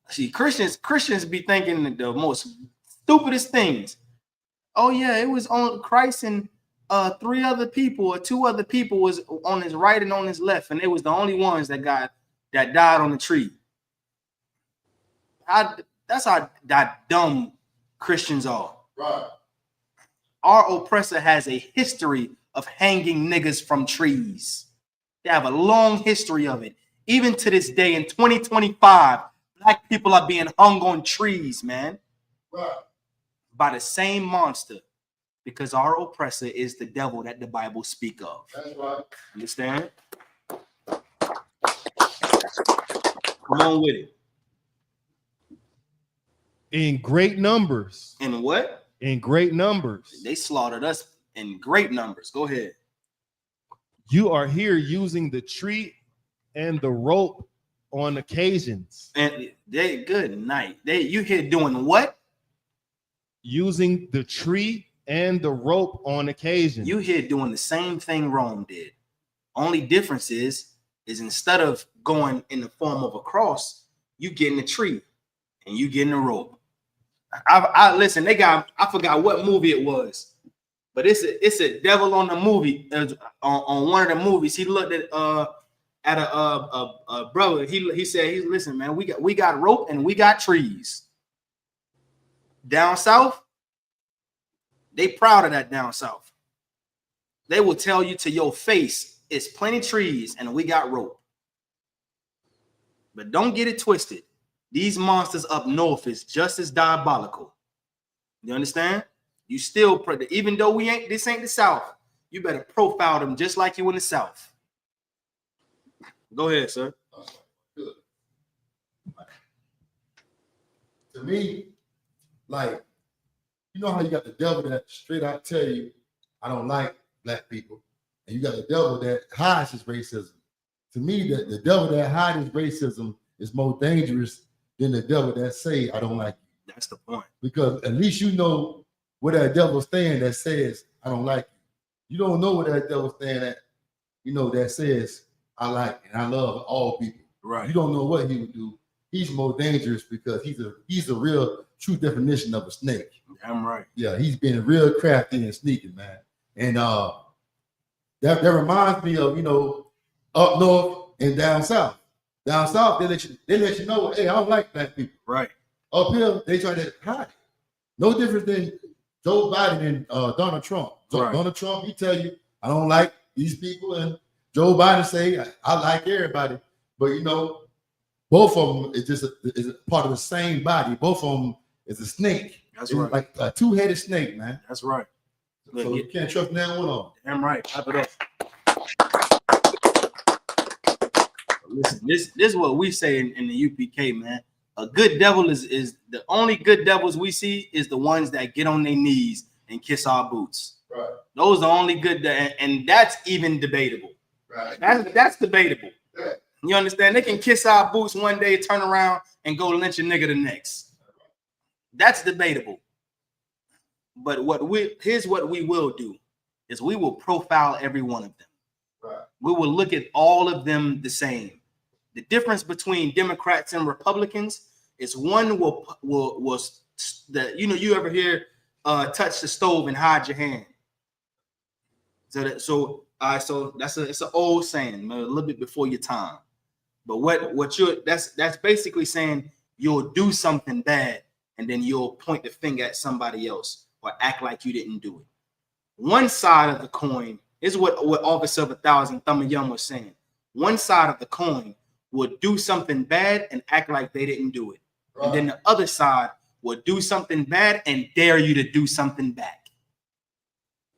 See, Christians be thinking the most stupidest things. Oh yeah, it was on Christ and three other people or two other people was on his right and on his left, and they was the only ones that died on the tree. That's how that dumb Christians are. Right. Our oppressor has a history of hanging niggas from trees. They have a long history of it. Even to this day in 2025, black people are being hung on trees, man. Right. By the same monster, because our oppressor is the devil that the Bible speak of. That's right. Understand? Come on with it. In great numbers. In what? In great numbers. They slaughtered us in great numbers. Go ahead. You are here using the tree and the rope on occasions. And they good night. You here doing what? Using the tree and the rope on occasion. You here doing the same thing Rome did. Only difference is is instead of going in the form of a cross, you get in a tree and you get in a rope. I listen, I forgot what movie it was, but it's a devil on the movie on one of the movies. He looked at a brother. He said, listen, man, we got rope and we got trees. Down south, they proud of that down south. They will tell you to your face, it's plenty trees and we got rope. But don't get it twisted. These monsters up north is just as diabolical. You understand? You still, even though this ain't the South, you better profile them just like you in the South. Go ahead, sir. To me, like, you know how you got the devil that straight out tell you, I don't like black people. And you got the devil that hides his racism. To me, the devil that hides his racism is more dangerous than the devil that say, I don't like you. That's the point. Because at least you know where that devil stand that says, I don't like you. You don't know where that devil stand at, you know, that says, I like and I love all people. Right. You don't know what he would do. He's more dangerous because he's a real true definition of a snake. I'm right. Yeah, he's been real crafty and sneaky, man. And that reminds me of, you know, up north and down south. Down south, they let you know, hey, I don't like black people. Right. Up here, they try to hide it. No different than Joe Biden and Donald Trump. Right. Donald Trump, he tell you, I don't like these people, and Joe Biden say, I like everybody. But you know, both of them is is part of the same body. Both of them is a snake. That's it's right. Like a two-headed snake, man. That's right. So you can't trust that one on. Damn right. Clap it up. Listen, this is what we say in the UPK, man. A good devil is the only good devils we see is the ones that get on their knees and kiss our boots. Right. Those are only good, and that's even debatable. Right. That's debatable. Yeah. You understand? They can kiss our boots one day, turn around, and go lynch a nigga the next. That's debatable. But here's what we will do is we will profile every one of them. Right. We will look at all of them the same. The difference between Democrats and Republicans is one will that you ever hear touch the stove and hide your hand. So it's an old saying, a little bit before your time. But that's basically saying you'll do something bad and then you'll point the finger at somebody else or act like you didn't do it. One side of the coin is what Officer of 1,000 Thumb and Yum was saying. One side of the coin would do something bad and act like they didn't do it. Right. And then the other side would do something bad and dare you to do something back.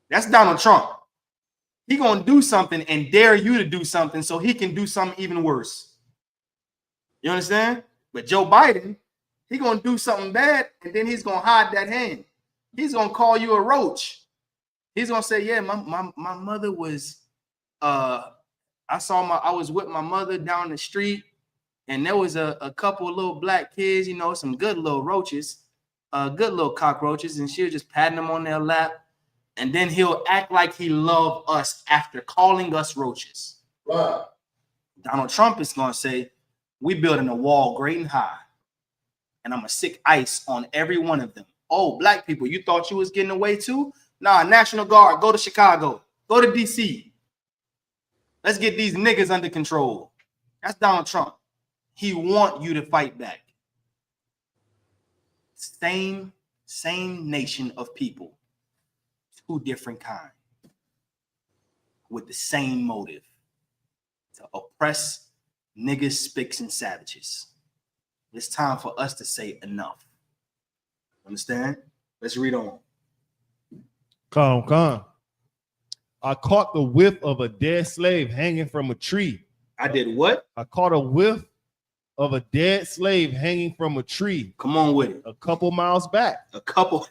That's Donald Trump. He gonna do something and dare you to do something so he can do something even worse. You understand? But Joe Biden, he gonna do something bad and then he's gonna hide that hand. He's gonna call you a roach. He's gonna say, yeah, my mother was I was with my mother down the street, and there was a couple of little black kids, some good little roaches, good little cockroaches, and she was just patting them on their lap. And then he'll act like he loved us after calling us roaches. Right. Donald Trump is gonna say, we building a wall great and high, and I'm gonna stick ice on every one of them. Oh, black people, you thought you was getting away too? Nah, National Guard, go to Chicago, go to DC. Let's get these niggas under control. That's Donald Trump. He want you to fight back. Same nation of people, two different kinds, with the same motive: to oppress niggas, spicks, and savages. It's time for us to say enough. Understand? Let's read on. Come. I caught the whiff of a dead slave hanging from a tree. I did what? I caught a whiff of a dead slave hanging from a tree. Come on with it. A couple miles back. A couple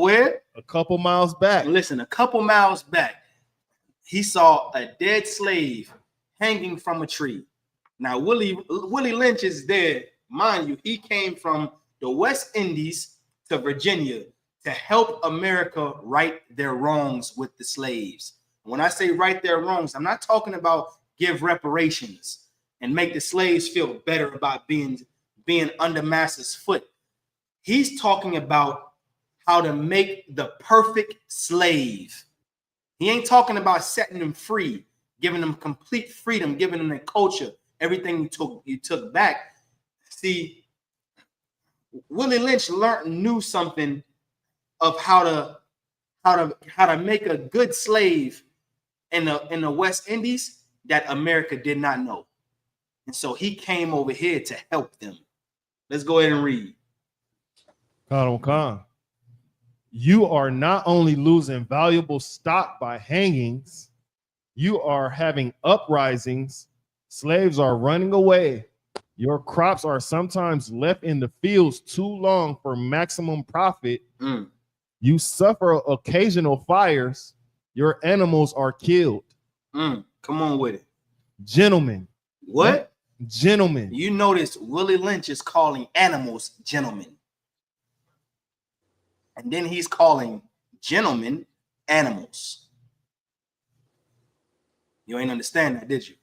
where? A couple miles back. Listen, a couple miles back, he saw a dead slave hanging from a tree. Now, Willie Lynch is dead. Mind you, he came from the West Indies to Virginia to help America right their wrongs with the slaves. When I say right their wrongs, I'm not talking about give reparations and make the slaves feel better about being under master's foot. He's talking about how to make the perfect slave. He ain't talking about setting them free, giving them complete freedom, giving them their culture, everything you took back. See, Willie Lynch knew something of how to make a good slave in the West Indies that America did not know. And so he came over here to help them. Let's go ahead and read. Khan. You are not only losing valuable stock by hangings, you are having uprisings. Slaves are running away. Your crops are sometimes left in the fields too long for maximum profit. You suffer occasional fires. Your animals are killed. Come on with it. Gentlemen. What? Gentlemen. You notice Willie Lynch is calling animals gentlemen. And then he's calling gentlemen animals. You ain't understand that, did you?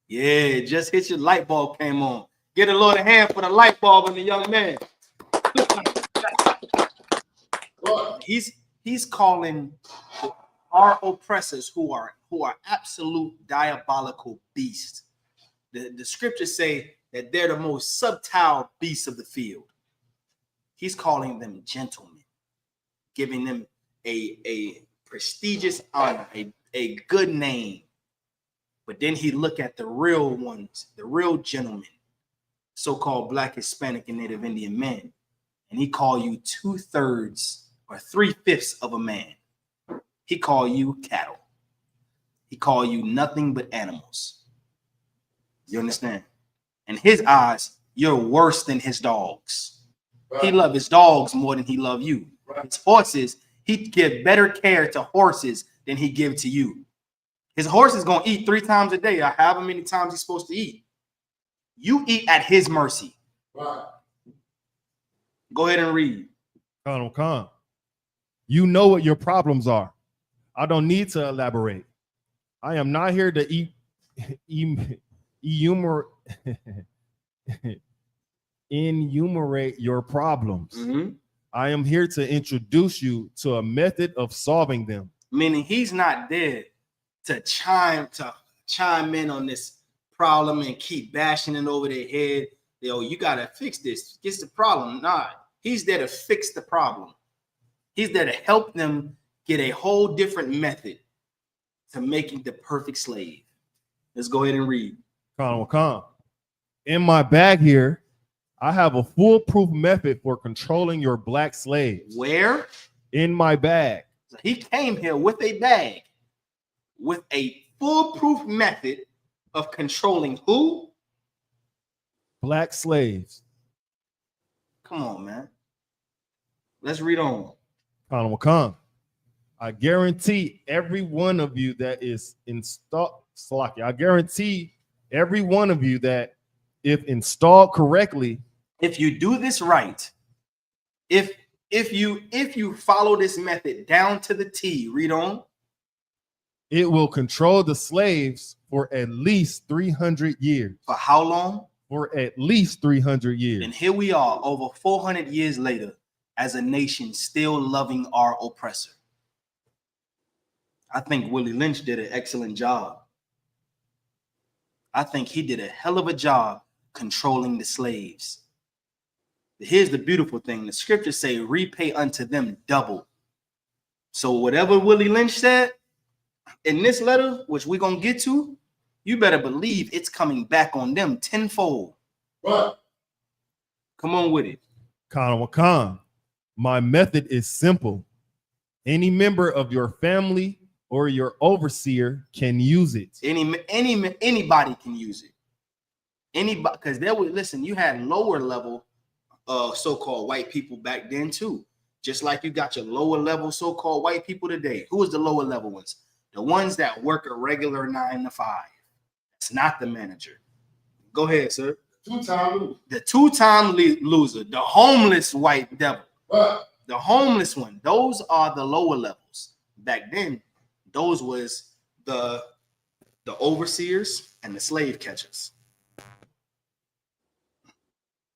Yeah, just hit your light bulb came on. Get a Lord a hand for the light bulb and the young man. He's calling our oppressors who are absolute diabolical beasts. The scriptures say that they're the most subtle beasts of the field. He's calling them gentlemen, giving them a prestigious honor, a good name. But then he look at the real ones, the real gentlemen, so-called Black, Hispanic, and Native Indian men, and he call you 2/3 or 3/5 of a man. He call you cattle. He call you nothing but animals. You understand? In his eyes, you're worse than his dogs. Right. He love his dogs more than he love you. Right. His horses, he give better care to horses than he give to you. His horse is going to eat 3 times a day, or however many times he's supposed to eat. You eat at his mercy. Right. Go ahead and read. Khan. You know what your problems are. I don't need to elaborate. I am not here to enumerate your problems. I am here to introduce you to a method of solving them. Meaning he's not there to chime in on this problem and keep bashing it over their head. Yo, you gotta fix this. Fix the problem. Nah, he's there to fix the problem. He's there to help them get a whole different method to making the perfect slave. Let's go ahead and read. Khan. In my bag here, I have a foolproof method for controlling your black slaves. Where? In my bag. So he came here with a bag, with a foolproof method of controlling who? Black slaves. Come on, man. Let's read on. Khan. I guarantee every one of you that is installed. I guarantee every one of you that if installed correctly, if you do this right, if you follow this method down to the T, read on. It will control the slaves for at least 300 years. For how long? For at least 300 years. And here we are, over 400 years later, as a nation still loving our oppressor. I think Willie Lynch did an excellent job. I think he did a hell of a job controlling the slaves. Here's the beautiful thing. The scriptures say, repay unto them double. So whatever Willie Lynch said in this letter, which we're going to get to, you better believe it's coming back on them tenfold. Right. Come on with it. Khan. My method is simple. Any member of your family or your overseer can use it. Anybody can use it. Anybody, because there was, listen, you had lower level so-called white people back then too. Just like you got your lower level so-called white people today. Who is the lower level ones? The ones that work a regular 9 to 5. It's not the manager. Go ahead, sir. The two-time loser, the homeless white devil. What? The homeless one. Those are the lower levels. Back then, those was the the overseers, and the slave catchers.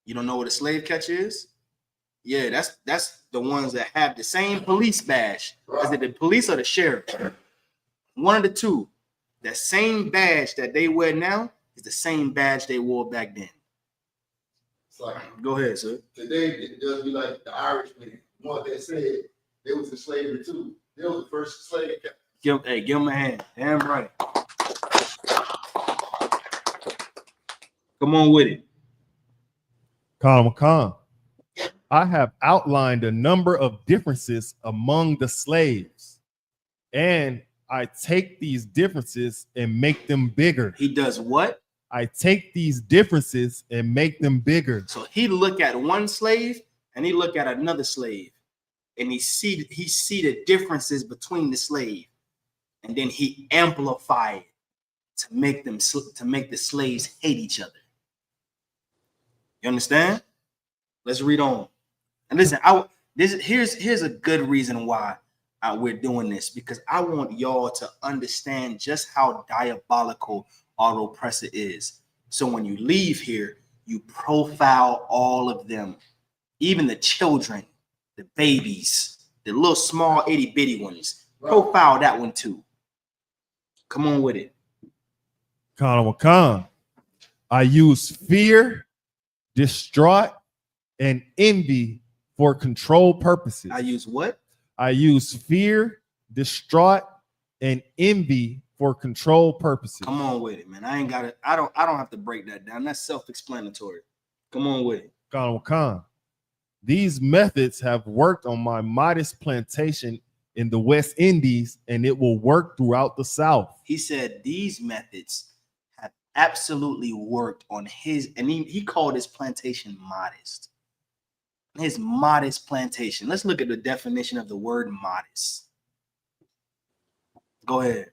You don't know what a slave catcher is? Yeah, that's the ones that have the same police badge. Is it the police or the sheriff? One of the two. That same badge that they wear now is the same badge they wore back then. It's like, go ahead, sir. Today, it does be like the Irishmen. One that said they was in slavery too. They was the first slave catcher. Give him a hand. Damn right. Come on with it. Khan. I have outlined a number of differences among the slaves, and I take these differences and make them bigger. He does what? I take these differences and make them bigger. So he look at one slave and he look at another slave, and he see the differences between the slave, and then he amplify it to make the slaves hate each other. You understand? Let's read on. And listen, here's a good reason why we're doing this, because I want y'all to understand just how diabolical our oppressor is. So when you leave here, you profile all of them, even the children, the babies, the little small itty bitty ones. Profile that one too. Come on with it. Khan. I use fear, distraught, and envy for control purposes. I use what? I use fear, distraught, and envy for control purposes. Come on with it, man. I ain't got it. I don't have to break that down. That's self-explanatory. Come on with it. Khan. These methods have worked on my modest plantation in the West Indies, and it will work throughout the South. He said these methods have absolutely worked on his, and he called his plantation modest. His modest plantation. Let's look at the definition of the word modest. Go ahead.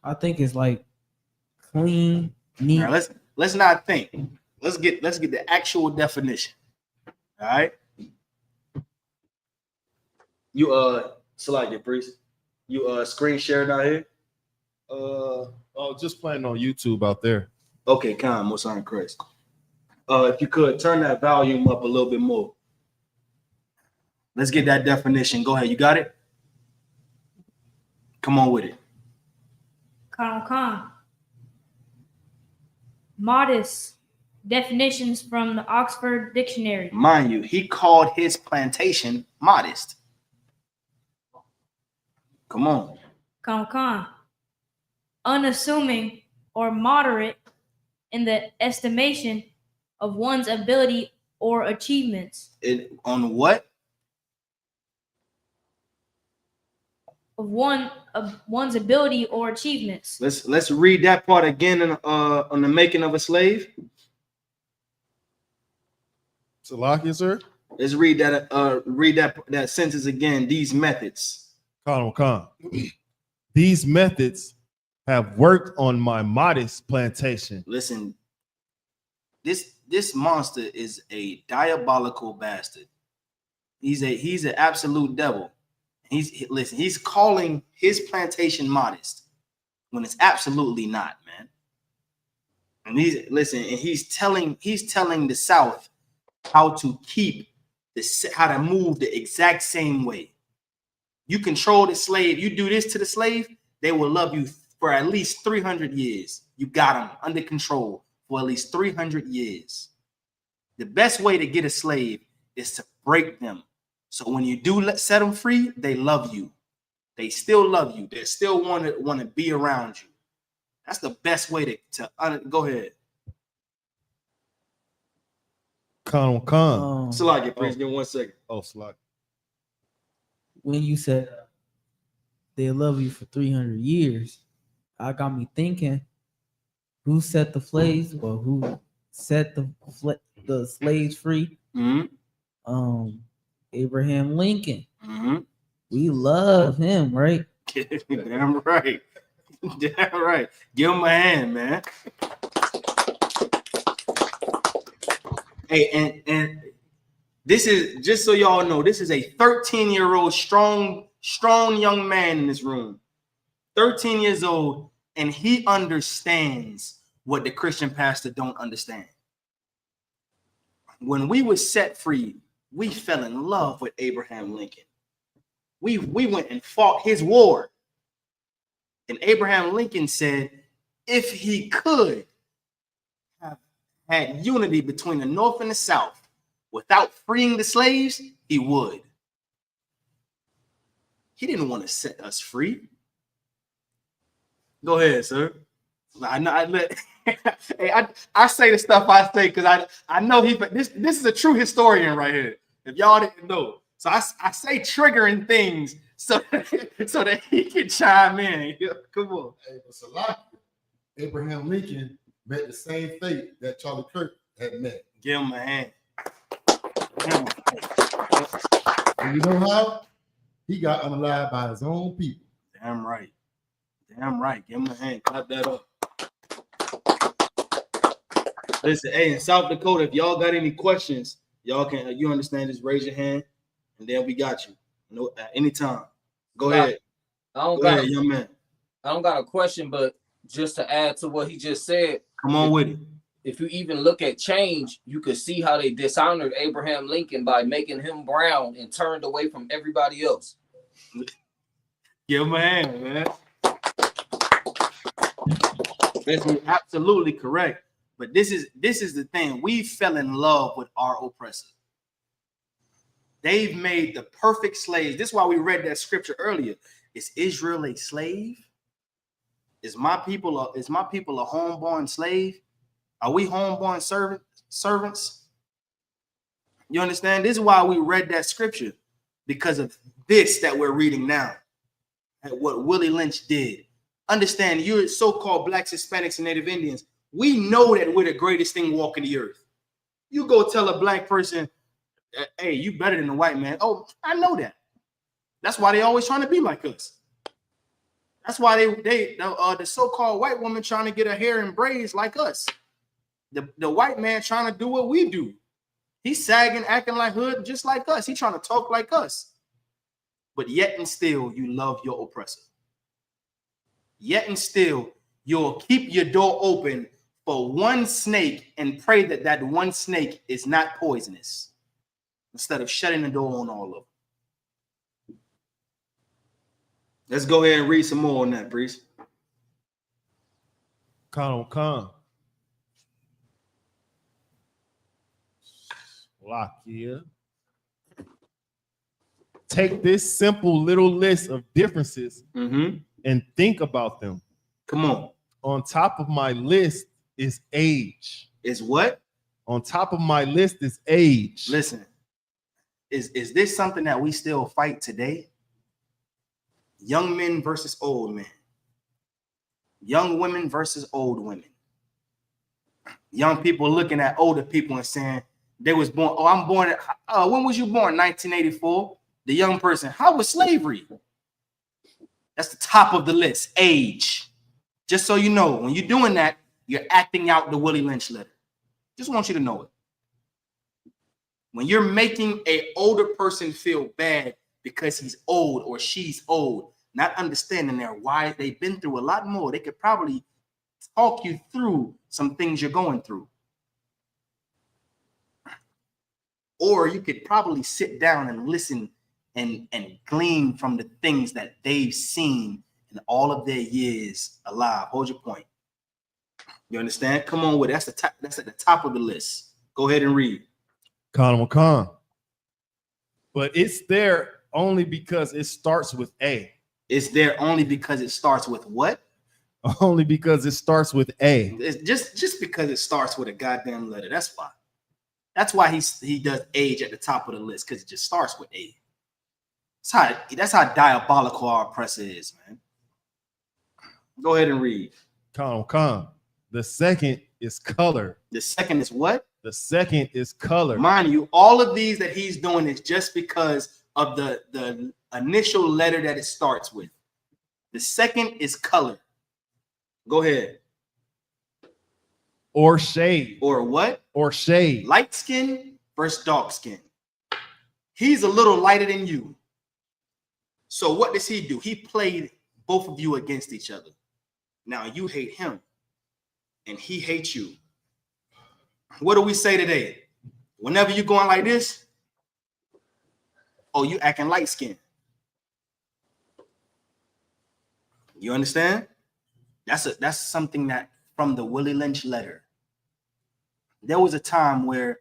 I think it's like clean, neat. All right, let's not think. Let's get the actual definition. All right. You select your priest. You screen sharing out here. Just playing on YouTube out there. Okay, Khan, most on Christ. If you could turn that volume up a little bit more. Let's get that definition. Go ahead. You got it? Come on with it. Khan. Modest. Definitions from the Oxford Dictionary. Mind you, he called his plantation modest. Come on. Khan. Unassuming or moderate in the estimation of one's ability or achievements. On what? Of one's ability or achievements. Let's read that part again on the making of a slave. Salakia, sir. Let's read that sentence again. These methods. Khan. These methods have worked on my modest plantation. Listen, this monster is a diabolical bastard. He's an absolute devil. He's calling his plantation modest when it's absolutely not, man. And he's telling the South how to move the exact same way. You control the slave, you do this to the slave, they will love you for at least 300 years. You got them under control for at least 300 years. The best way to get a slave is to break them. So when you do set them free, they love you. They still love you. They still want to be around you. That's the best way to go ahead. Khan. Salaki, please give me 1 second. Oh, Salaki. When you said they love you for 300 years, I got me thinking, who set the slaves or who set the slaves free? Mm-hmm. Abraham Lincoln. Mm-hmm. We love him, right? Damn right. Damn right. Give him a hand, man. Hey, and this is, just so y'all know, this is a 13-year-old strong young man in this room. 13 years old, and he understands what the Christian pastor don't understand. When we were set free, we fell in love with Abraham Lincoln. We went and fought his war. And Abraham Lincoln said, if he could have had unity between the North and the South without freeing the slaves, he would. He didn't want to set us free. Go ahead, sir. I know. Hey, I say the stuff I say because I know this is a true historian right here. If y'all didn't know, so I say triggering things so that he can chime in. Come on. Hey, but Salaki, Abraham Lincoln met the same fate that Charlie Kirk had met. Give him a hand. And you know how? He got unalived by his own people. Damn right. Damn right. Give him a hand. Clap that up. Listen, hey, in South Dakota, if y'all got any questions, y'all can, you understand, just raise your hand, and then we got you. No, at any time. Go ahead. Go ahead, young man. I don't got a question, but just to add to what he just said. Come on with it. If you even look at change, you could see how they dishonored Abraham Lincoln by making him brown and turned away from everybody else. Give him a hand, man. That's absolutely correct. But this is the thing. We fell in love with our oppressor. They've made the perfect slaves. This is why we read that scripture earlier. Is Israel a slave? Is my people a homeborn slave? Are we homeborn servants? You understand? This is why we read that scripture, because of this that we're reading now. And what Willie Lynch did. Understand, you're so-called blacks, Hispanics, and Native Indians. We know that we're the greatest thing walking the earth. You go tell a black person, hey, you better than the white man. Oh, I know that. That's why they always trying to be like us. That's why the so-called white woman trying to get her hair in braids like us. The white man trying to do what we do. He's sagging, acting like hood, just like us. He's trying to talk like us. But yet and still, you love your oppressor. Yet and still, you'll keep your door open for one snake and pray that that one snake is not poisonous, instead of shutting the door on all of them. Let's go ahead and read some more on that, priest. Come. Lock here. Take this simple little list of differences and think about them. Come on. On top of my list is age. Is what? On top of my list is age. Listen, is this something that we still fight today? Young men versus old men. Young women versus old women. Young people looking at older people and saying they was born. Oh, I'm born. When was you born? 1984. The young person. How was slavery? That's the top of the list. Age. Just so you know, when you're doing that, you're acting out the Willie Lynch letter. Just want you to know it. When you're making an older person feel bad because he's old or she's old, not understanding their why they've been through a lot more, they could probably talk you through some things you're going through. Or you could probably sit down and listen and glean from the things that they've seen in all of their years alive. Hold your point. You understand? Come on with it. That's the top. That's at the top of the list. Go ahead and read. Con. But it's there only because it starts with A. It's there only because it starts with what? Only because it starts with A. It's just because it starts with a goddamn letter. That's why. That's why he does age at the top of the list, because it just starts with A. That's how diabolical our oppressor is, man. Go ahead and read. Con. The second is color. The second is what? The second is color. Mind you, all of these that he's doing is just because of the initial letter that it starts with. The second is color. Go ahead. Or shade. Or what? Or shade. Light skin versus dark skin. He's a little lighter than you. So what does he do? He played both of you against each other. Now you hate him and he hates you. What do we say today? Whenever you're going like this, oh, you acting light skinned. You understand? That's something that from the Willie Lynch letter. There was a time where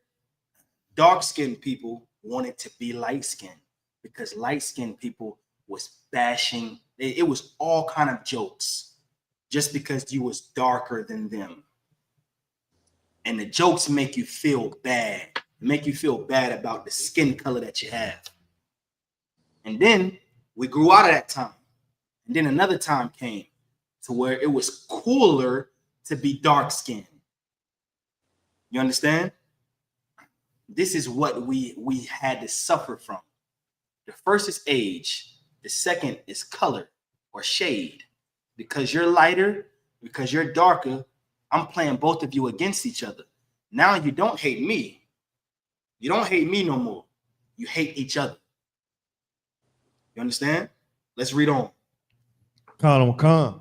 dark-skinned people wanted to be light-skinned because light-skinned people was bashing. It was all kind of jokes just because you was darker than them. And the jokes make you feel bad. Make you feel bad about the skin color that you have. And then we grew out of that time. And then another time came to where it was cooler to be dark-skinned. You understand? This is what we had to suffer from. The first is age. The second is color or shade. Because you're lighter, because you're darker, I'm playing both of you against each other. Now you don't hate me. You don't hate me no more. You hate each other. You understand? Let's read on. Come.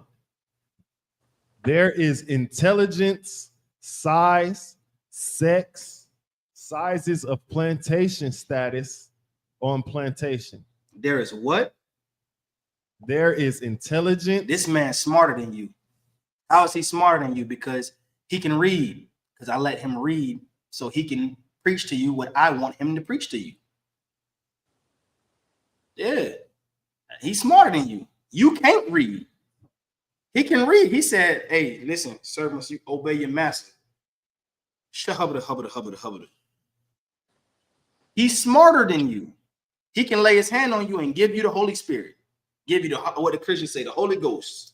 There is intelligence, size, sex, sizes of plantation status on plantation. There is what? There is intelligence. This man's smarter than you. How is he smarter than you? Because he can read. Because I let him read so he can preach to you what I want him to preach to you. Yeah. He's smarter than you. You can't read. He can read. He said, hey, listen, servants, you obey your master. Hubba. He's smarter than you. He can lay his hand on you and give you the Holy Spirit. Give you what the Christians say, the Holy Ghost.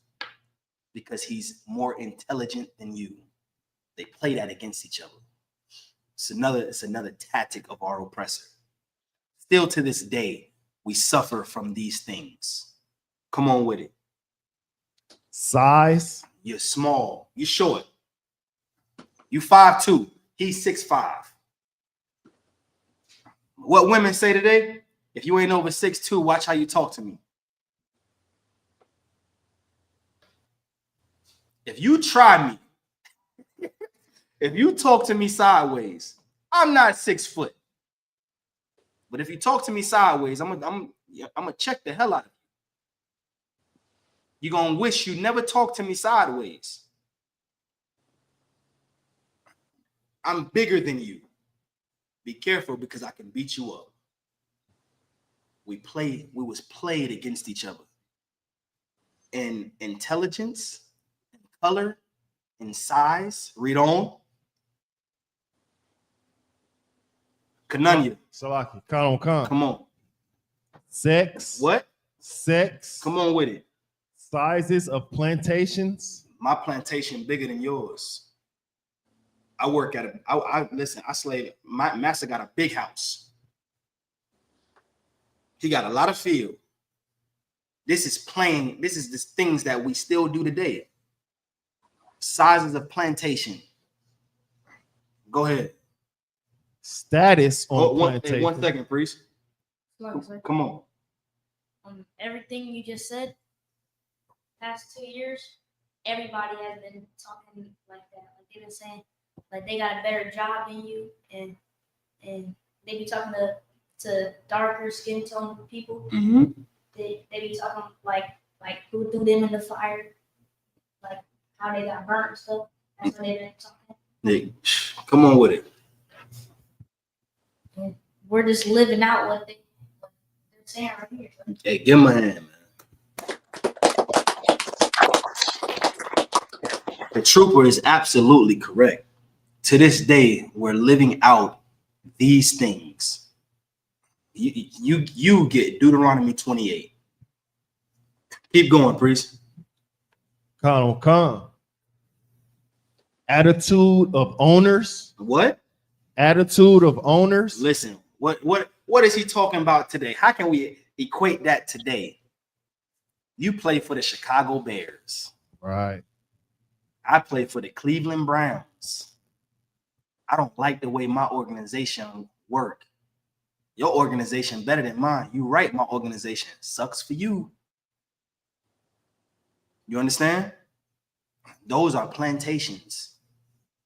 Because he's more intelligent than you. They play that against each other. It's another tactic of our oppressor. Still to this day, we suffer from these things. Come on with it. Size. You're small. You're short. You 5'2". He's 6'5". What women say today? If you ain't over 6'2", watch how you talk to me. If you try me, if you talk to me sideways, I'm not 6 foot. But if you talk to me sideways, I'm gonna check the hell out of you. You're gonna wish you never talked to me sideways. I'm bigger than you. Be careful because I can beat you up. We was played against each other. In intelligence, in color, in size. Read on. Kananya. Salaki. Come on. Sex. What? Sex. Come on with it. Sizes of plantations. My plantation bigger than yours. I work at listen, I slave. My master got a big house. He got a lot of field. This is the things that we still do today. Sizes of plantation. Go ahead. Status on plantation. 1 second, priest. Come on. Everything you just said, past 2 years, everybody has been talking like that. Like they've been saying, like they got a better job than you, and they be talking to darker skin tone people. Mm-hmm. They be talking like who threw them in the fire, like how they got burnt and stuff. That's what they've been talking. Hey, come on with it. And we're just living out what they're saying right here. Hey, give him a hand, man. The trooper is absolutely correct. To this day, we're living out these things. You get Deuteronomy 28. Keep going, priest. Come. Attitude of owners. What? Attitude of owners. Listen, what is he talking about today? How can we equate that today? You play for the Chicago Bears. Right. I play for the Cleveland Browns. I don't like the way my organization work. Your organization better than mine. You right, my organization sucks for you. You understand? Those are plantations.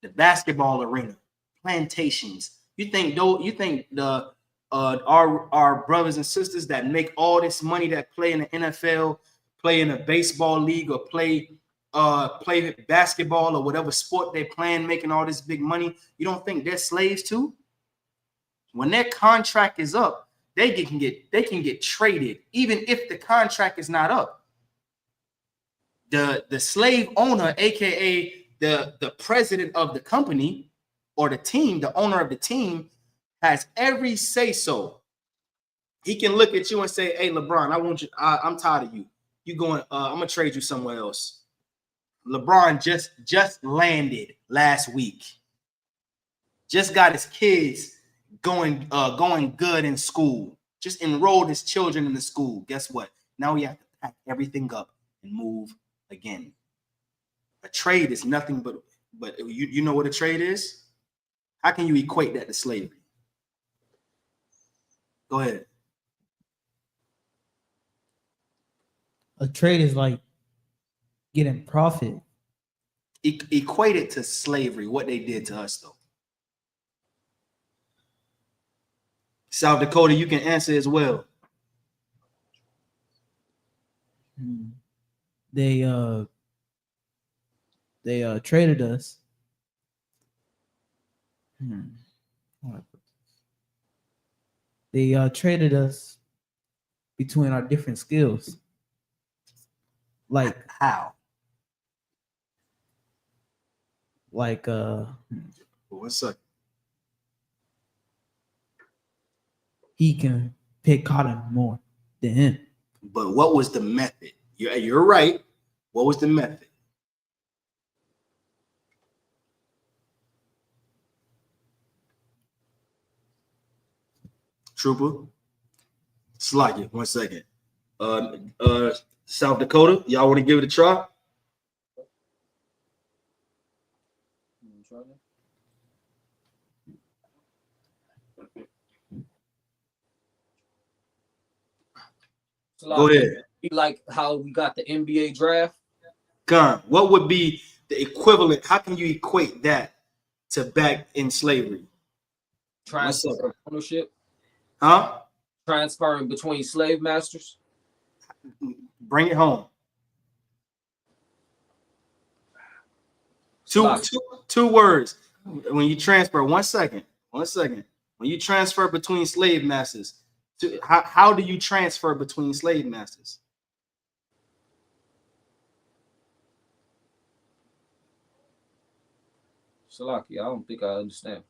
The basketball arena, plantations. You think the our brothers and sisters that make all this money that play in the NFL, play in a baseball league, or play basketball or whatever sport they playing, making all this big money, you don't think they're slaves too? When their contract is up, they can get traded, even if the contract is not up. The slave owner, aka the president of the company or the team, the owner of the team, has every say so. He can look at you and say, "Hey, LeBron, I want you. I'm tired of you. You going? I'm gonna trade you somewhere else." LeBron just landed last week. Just got his kids going good in school. Just enrolled his children in the school. Guess what? Now we have to pack everything up and move again. A trade is nothing but you know what a trade is? How can you equate that to slavery? Go ahead. A trade is like getting profit. Equate it to slavery, what they did to us, though. South Dakota, you can answer as well. They traded us. They traded us between our different skills. Like how? Like 1 second. He can pick cotton more than him. But what was the method? You're right. What was the method? Trooper, slide it. 1 second. South Dakota, y'all want to give it a try? Go ahead. Like how we got the NBA draft. Gun. What would be the equivalent? How can you equate that to back in slavery? Transfer ownership. Huh? Transferring between slave masters. Bring it home. Two words. When you transfer, 1 second. When you transfer between slave masters, how do you transfer between slave masters? Salaki, I don't think I understand.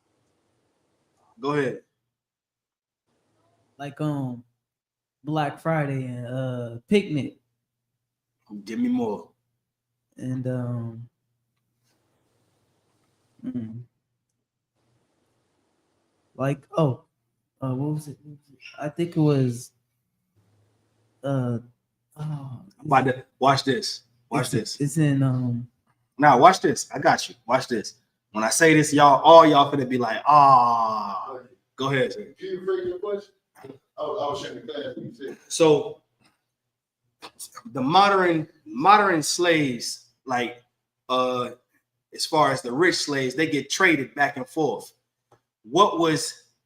Go ahead. Like Black Friday and picnic. Give me more. And like what was it? I think it was watch this. Watch this. It's in now watch this. I got you. Watch this. When I say this, all y'all finna be like, go ahead, sir. Can you repeat your question? I was in the class when you said. So the modern slaves, like as far as the rich slaves, they get traded back and forth.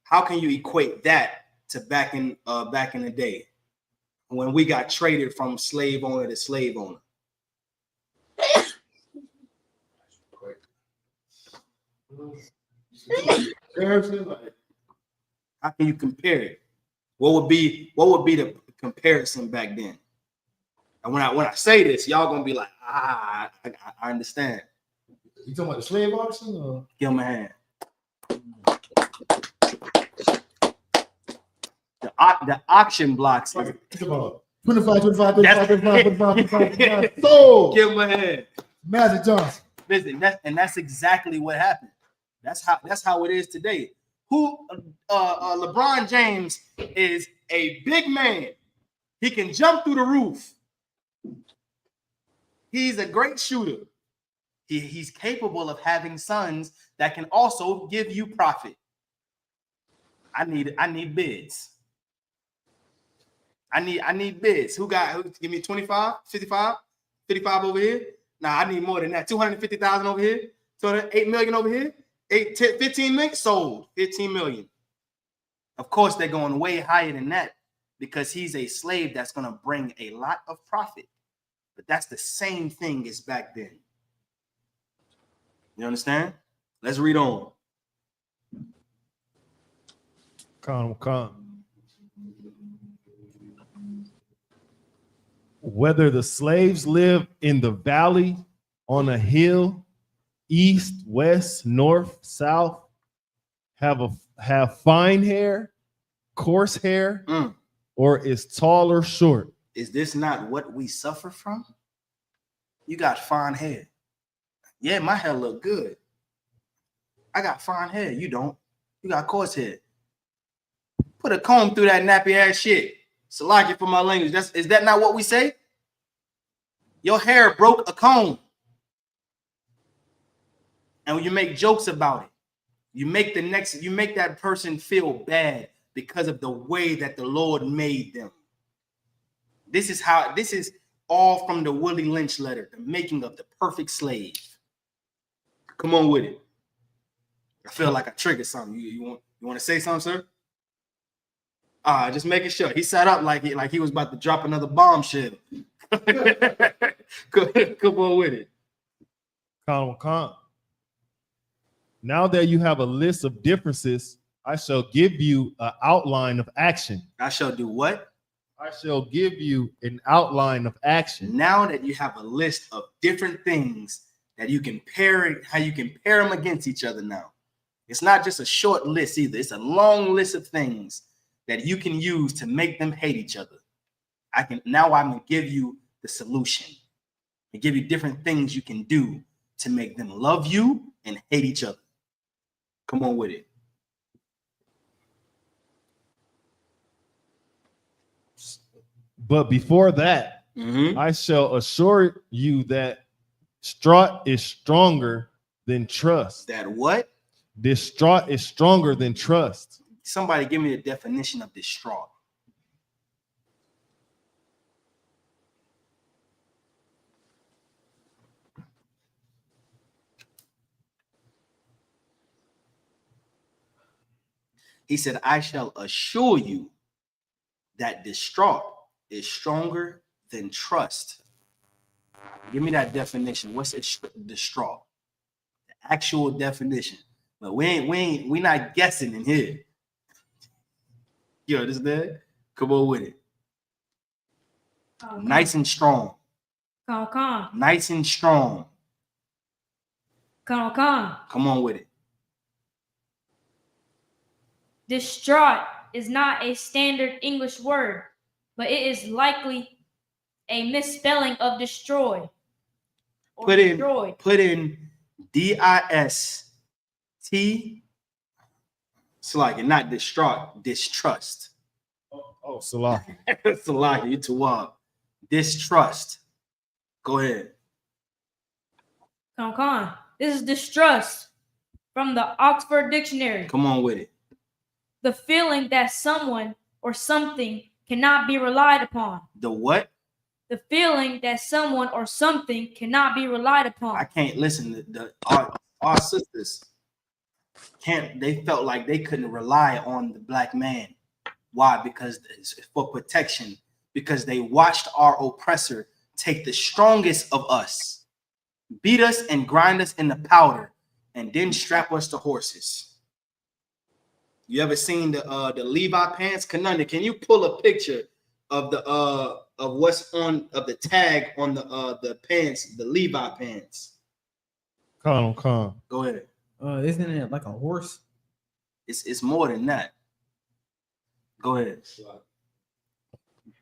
How can you equate that to back in the day when we got traded from slave owner to slave owner? How can you compare it? What would be the comparison back then? And when I say this, y'all gonna be like, I understand. You talking about the slave auction or? Give him a hand. The auction blocks. 25. So give him a hand. Magic Johnson. Listen, that's exactly what happened. That's how it is today. LeBron James is a big man. He can jump through the roof. He's a great shooter. He's capable of having sons that can also give you profit. I need bids. I need bids. Who give me 25, 55, 55 over here? Nah, I need more than that. 250,000 over here. 8 million over here. 15 million sold. 15 million. Of course, they're going way higher than that because he's a slave that's going to bring a lot of profit. But that's the same thing as back then. You understand? Let's read on. Come. Whether the slaves live in the valley, on a hill, east, west, north, south, have fine hair, coarse hair, or is tall or short. Is this not what we suffer from? You got fine hair. Yeah, my hair look good. I got fine hair. You don't. You got coarse hair. Put a comb through that nappy ass shit. Salaki for my language. Is that not what we say? Your hair broke a comb. And when you make jokes about it, you make that person feel bad because of the way that the Lord made them. This is all from the Willie Lynch letter, the making of the perfect slave. Come on with it. I feel like I triggered something. You want to say something, sir? Just making sure. He sat up like he was about to drop another bombshell. Come on with it. Come. Now that you have a list of differences, I shall give you an outline of action. I shall do what? I shall give you an outline of action. Now that you have a list of different things that you can pair, how you can pair them against each other now. It's not just a short list either. It's a long list of things that you can use to make them hate each other. I'm gonna give you the solution. I give you different things you can do to make them love you and hate each other. Come on with it. But before that, I shall assure you that distraught is stronger than trust. That what? Distraught is stronger than trust. Somebody give me the definition of distraught. He said, I shall assure you that distraught is stronger than trust. Give me that definition. What's distraught? The actual definition. But we not guessing in here. You understand? Come on with it. Nice and strong. Come. Nice and strong. Come. Come on with it. Distraught is not a standard English word, but it is likely a misspelling of destroy. Put in DIST. It's like not distraught, distrust. Oh, Salaki. Salaki, you too wild. Distrust. Go ahead. Come. This is distrust from the Oxford Dictionary. Come on with it. The feeling that someone or something cannot be relied upon. The what? The feeling that someone or something cannot be relied upon. I can't listen to our sisters. They felt like they couldn't rely on the black man. Why? Because it's for protection. Because they watched our oppressor take the strongest of us, beat us and grind us in the powder, and then strap us to horses. You ever seen the Levi pants? Kananda, can you pull a picture of the of what's on of the tag on the pants, the Levi pants? Come. Go ahead. Isn't it like a horse? It's more than that. Go ahead.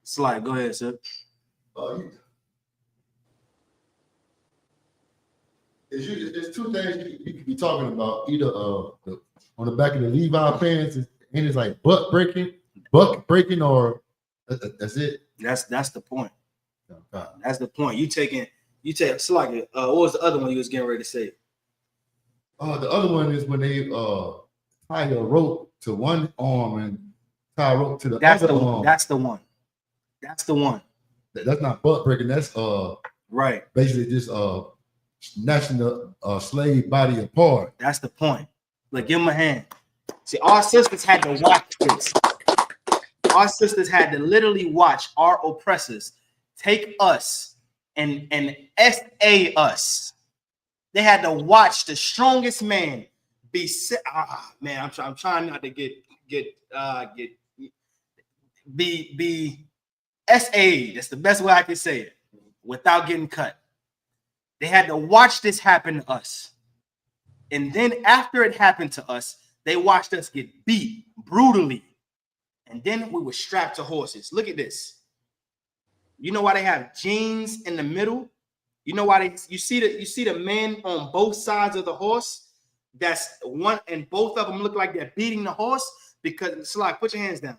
Slide. Go ahead, sir. It's two things you could be talking about. Either on the back of the Levi pants, and it's like butt breaking, or that's it. That's the point. That's the point. You take Slide. What was the other one you was getting ready to say? The other one is when they tie a rope to one arm and tie a rope to the other arm. That's the one. That's the one. That's not butt breaking. That's Right. Basically, just snatching the slave body apart. That's the point. Like, give them a hand. See, our sisters had to watch this. Our sisters had to literally watch our oppressors take us and SA us. They had to watch the strongest man be man. I'm trying not to be SA. That's the best way I can say it without getting cut. They had to watch this happen to us. And then after it happened to us, they watched us get beat brutally. And then we were strapped to horses. Look at this. You know why they have jeans in the middle? You know why you see the men on both sides of the horse? That's one, and both of them look like they're beating the horse because it's like, put your hands down.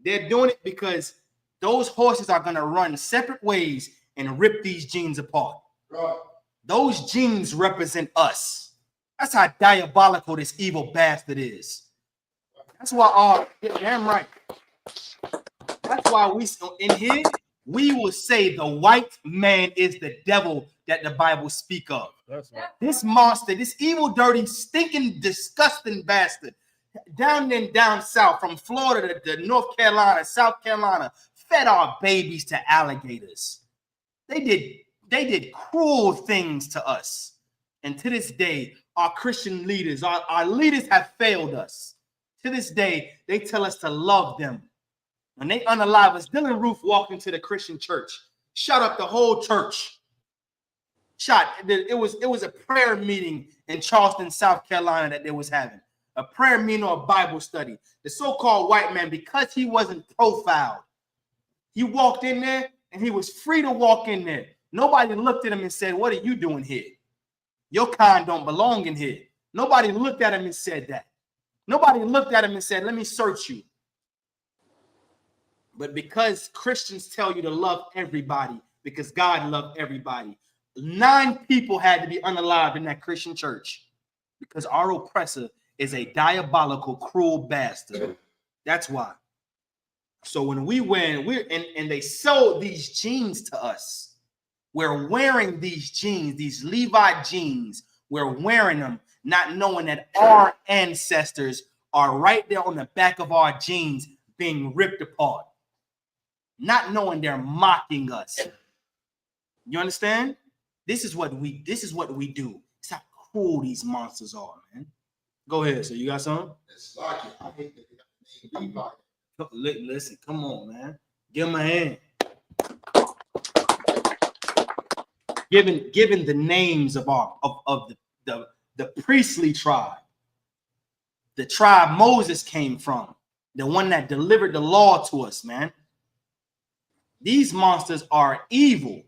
They're doing it because those horses are gonna run separate ways and rip these jeans apart. Right. Those jeans represent us. That's how diabolical this evil bastard is. That's why damn right. That's why we in here we will say the white man is the devil that the Bible speak of. That's right. This monster, this evil, dirty, stinking, disgusting bastard, down south from Florida to North Carolina, South Carolina, fed our babies to alligators. They did cruel things to us. And to this day, our Christian leaders, our leaders have failed us. To this day, they tell us to love them. When they unalive us, Dylan Roof walked into the Christian church, shut up the whole church. It was a prayer meeting in Charleston, South Carolina that they was having. A prayer meeting or a Bible study. The so-called white man, because he wasn't profiled, he walked in there and he was free to walk in there. Nobody looked at him and said, "What are you doing here? Your kind don't belong in here." Nobody looked at him and said that. Nobody looked at him and said, "Let me search you." But because Christians tell you to love everybody, because God loved everybody, 9 people had to be unalived in that Christian church because our oppressor is a diabolical, cruel bastard. That's why. So when and they sold these jeans to us, we're wearing these jeans, these Levi jeans. We're wearing them, not knowing that our ancestors are right there on the back of our jeans being ripped apart. Not knowing they're mocking us. You understand? This is what we do. It's how cruel these monsters are, man. Go ahead. So you got something? It's like it. I hate that they got the name Levi. Listen, come on, man. Give him a hand. Given the names of the priestly tribe, the tribe Moses came from, the one that delivered the law to us, man. These monsters are evil.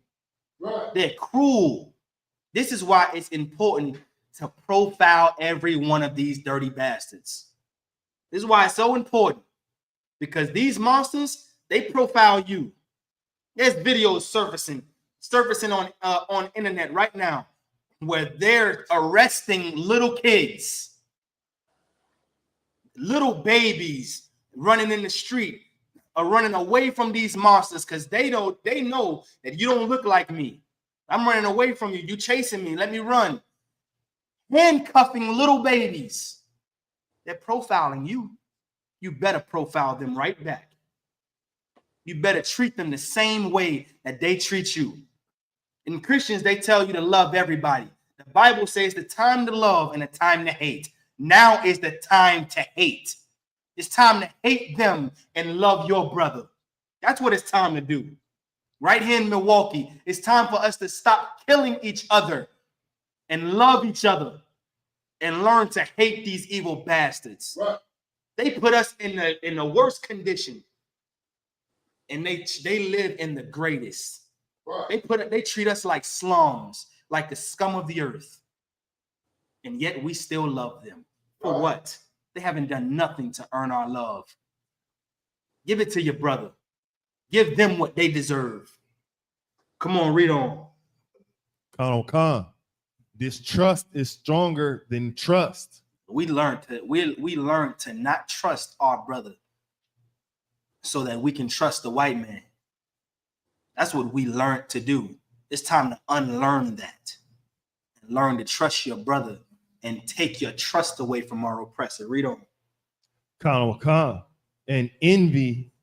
Right. They're cruel. This is why it's important to profile every one of these dirty bastards. This is why it's so important, because these monsters, they profile you. There's videos surfacing on internet right now where they're arresting little kids, little babies running in the street, are running away from these monsters because they know that you don't look like me. I'm running away from you. You chasing me. Let me run. Handcuffing little babies. They're profiling you. You better profile them right back. You better treat them the same way that they treat you. In Christians, they tell you to love everybody. The Bible says the time to love and the time to hate. Now is the time to hate. It's time to hate them and love your brother. That's what it's time to do. Right here in Milwaukee, it's time for us to stop killing each other and love each other and learn to hate these evil bastards. Right. They put us in the worst condition, and they live in the greatest. Right. They treat us like slums, like the scum of the earth, and yet we still love them. For what? They haven't done nothing to earn our love. Give it to your brother. Give them what they deserve. Come on, read on. Khan. Distrust is stronger than trust. We learned to not trust our brother so that we can trust the white man. That's what we learned to do. It's time to unlearn that and learn to trust your brother and take your trust away from our oppressor. Read on. Khan. And envy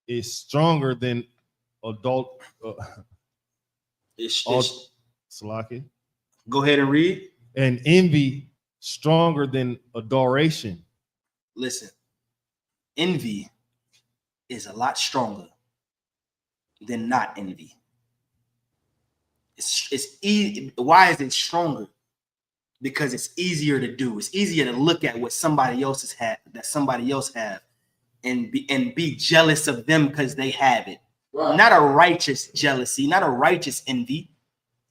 is stronger than adult. Salaki. Go ahead and read. And envy stronger than adoration. Listen, envy is a lot stronger than not envy. It's easy. Why is it stronger? Because it's easier to do. It's easier to look at what somebody else has had, that somebody else have, and be jealous of them because they have it. Right. Not a righteous jealousy, not a righteous envy.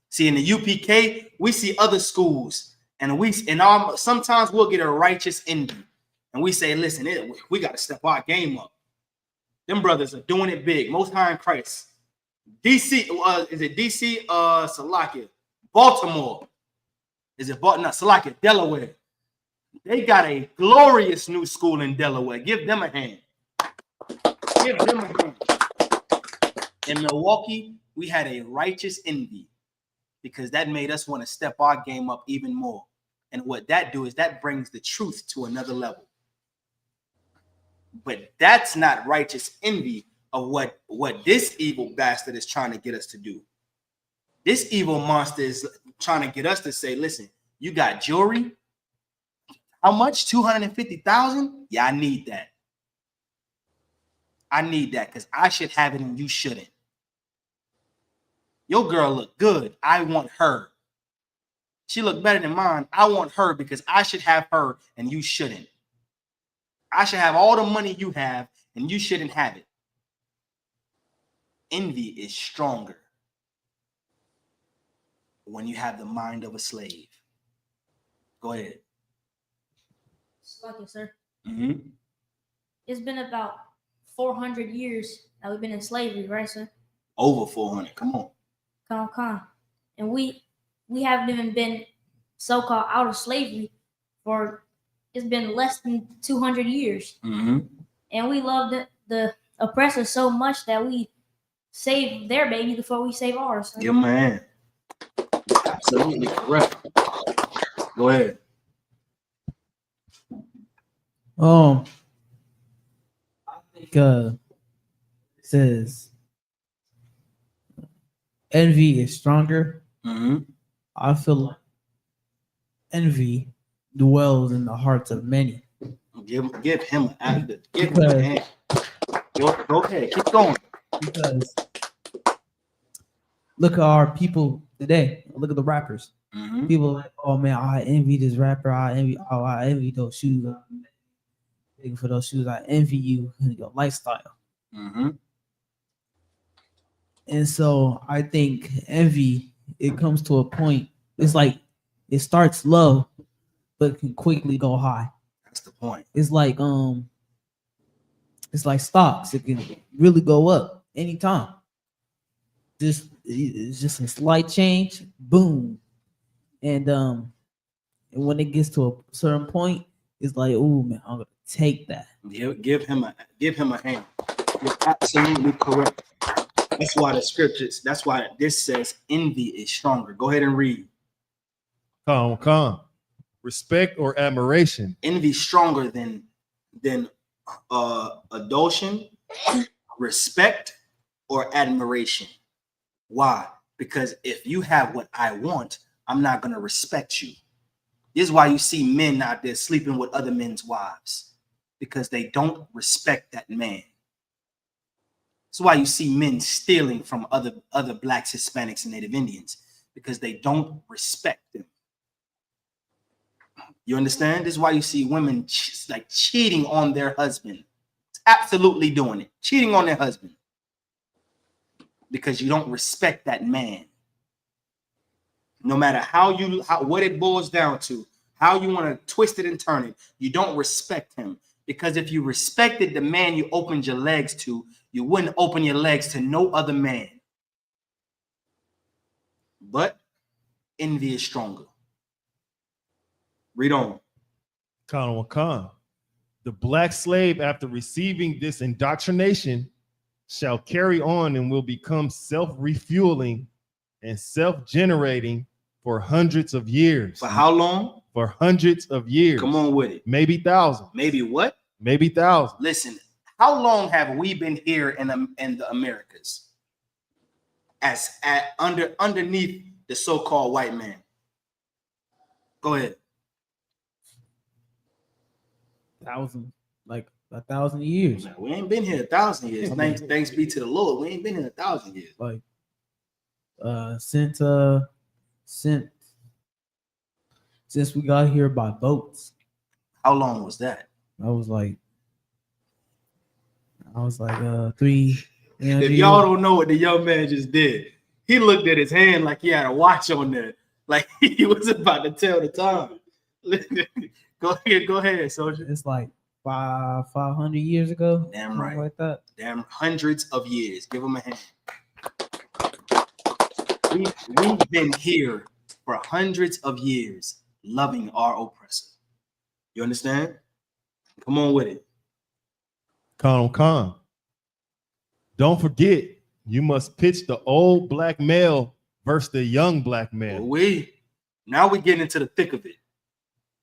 See, in the UPK, we see other schools, and sometimes we'll get a righteous envy, and we say, "Listen, we got to step our game up." Them brothers are doing it big. Most High in Christ. DC, is it DC? Salakia, Baltimore. Is it Baltimore? Salakia, Delaware. They got a glorious new school in Delaware. Give them a hand. Give them a hand. In Milwaukee, we had a righteous envy because that made us want to step our game up even more. And what that do is that brings the truth to another level. But that's not righteous envy of what this evil bastard is trying to get us to do. This evil monster is trying to get us to say, listen, you got jewelry? How much? 250,000? Yeah, I need that. I need that because I should have it and you shouldn't. Your girl look good. I want her. She look better than mine. I want her because I should have her and you shouldn't. I should have all the money you have and you shouldn't have it. Envy is stronger when you have the mind of a slave. Go ahead. Lucky, sir. Mm-hmm. It's been about 400 years that we've been in slavery, right, sir? Over 400. Come on. Come. And we haven't even been so-called out of slavery for, it's been less than 200 years. Mm-hmm. And we love the oppressor so much that we save their baby before we save ours. Sir. Give him a hand. Absolutely correct. Go ahead. I think it says envy is stronger. Mm-hmm. I feel like envy dwells in the hearts of many. Give him a hand. Go ahead, keep going. Because look at our people today. Look at the rappers. Mm-hmm. People are like, oh man, I envy this rapper. I envy those shoes. For those shoes, I envy you and your lifestyle. Mm-hmm. And so I think envy, it comes to a point. It's like it starts low, but can quickly go high. That's the point. It's like stocks. It can really go up anytime. It's just a slight change, boom. And when it gets to a certain point, it's like, oh man, I'm gonna take that. Give him a hand. You're absolutely correct. That's why this says envy is stronger. Go ahead and read. Come. Respect or admiration. Envy stronger than adulation, respect, or admiration. Why? Because if you have what I want, I'm not going to respect you. This is why you see men out there sleeping with other men's wives, because they don't respect that man. That's why you see men stealing from other blacks, Hispanics, and Native Indians, because they don't respect them. You understand? This is why you see women like cheating on their husband. It's absolutely doing it. Cheating on their husband. Because you don't respect that man. No matter what it boils down to, how you want to twist it and turn it, you don't respect him. Because if you respected the man you opened your legs to, you wouldn't open your legs to no other man. But envy is stronger. Read on. Khan. The black slave, after receiving this indoctrination, shall carry on and will become self-refueling and self-generating for hundreds of years. For how long? For hundreds of years. Come on with it. Maybe thousands. Maybe what? Maybe thousands. Listen, how long have we been here in the Americas? Underneath the so-called white man. Go ahead. Like 1,000 years. We ain't been here 1,000 years. Thanks be to the Lord. We ain't been here 1,000 years. Like since we got here by boats. How long was that? I was like 3. If y'all don't know what the young man just did, he looked at his hand like he had a watch on there, like he was about to tell the time. Go ahead, soldier. It's like 500 years ago. Damn right. Like that. Damn, hundreds of years. Give him a hand. We've been here for hundreds of years, loving our oppressor. You understand? Come on with it. Con. Don't forget, you must pitch the old black male versus the young black male. Now we're getting into the thick of it.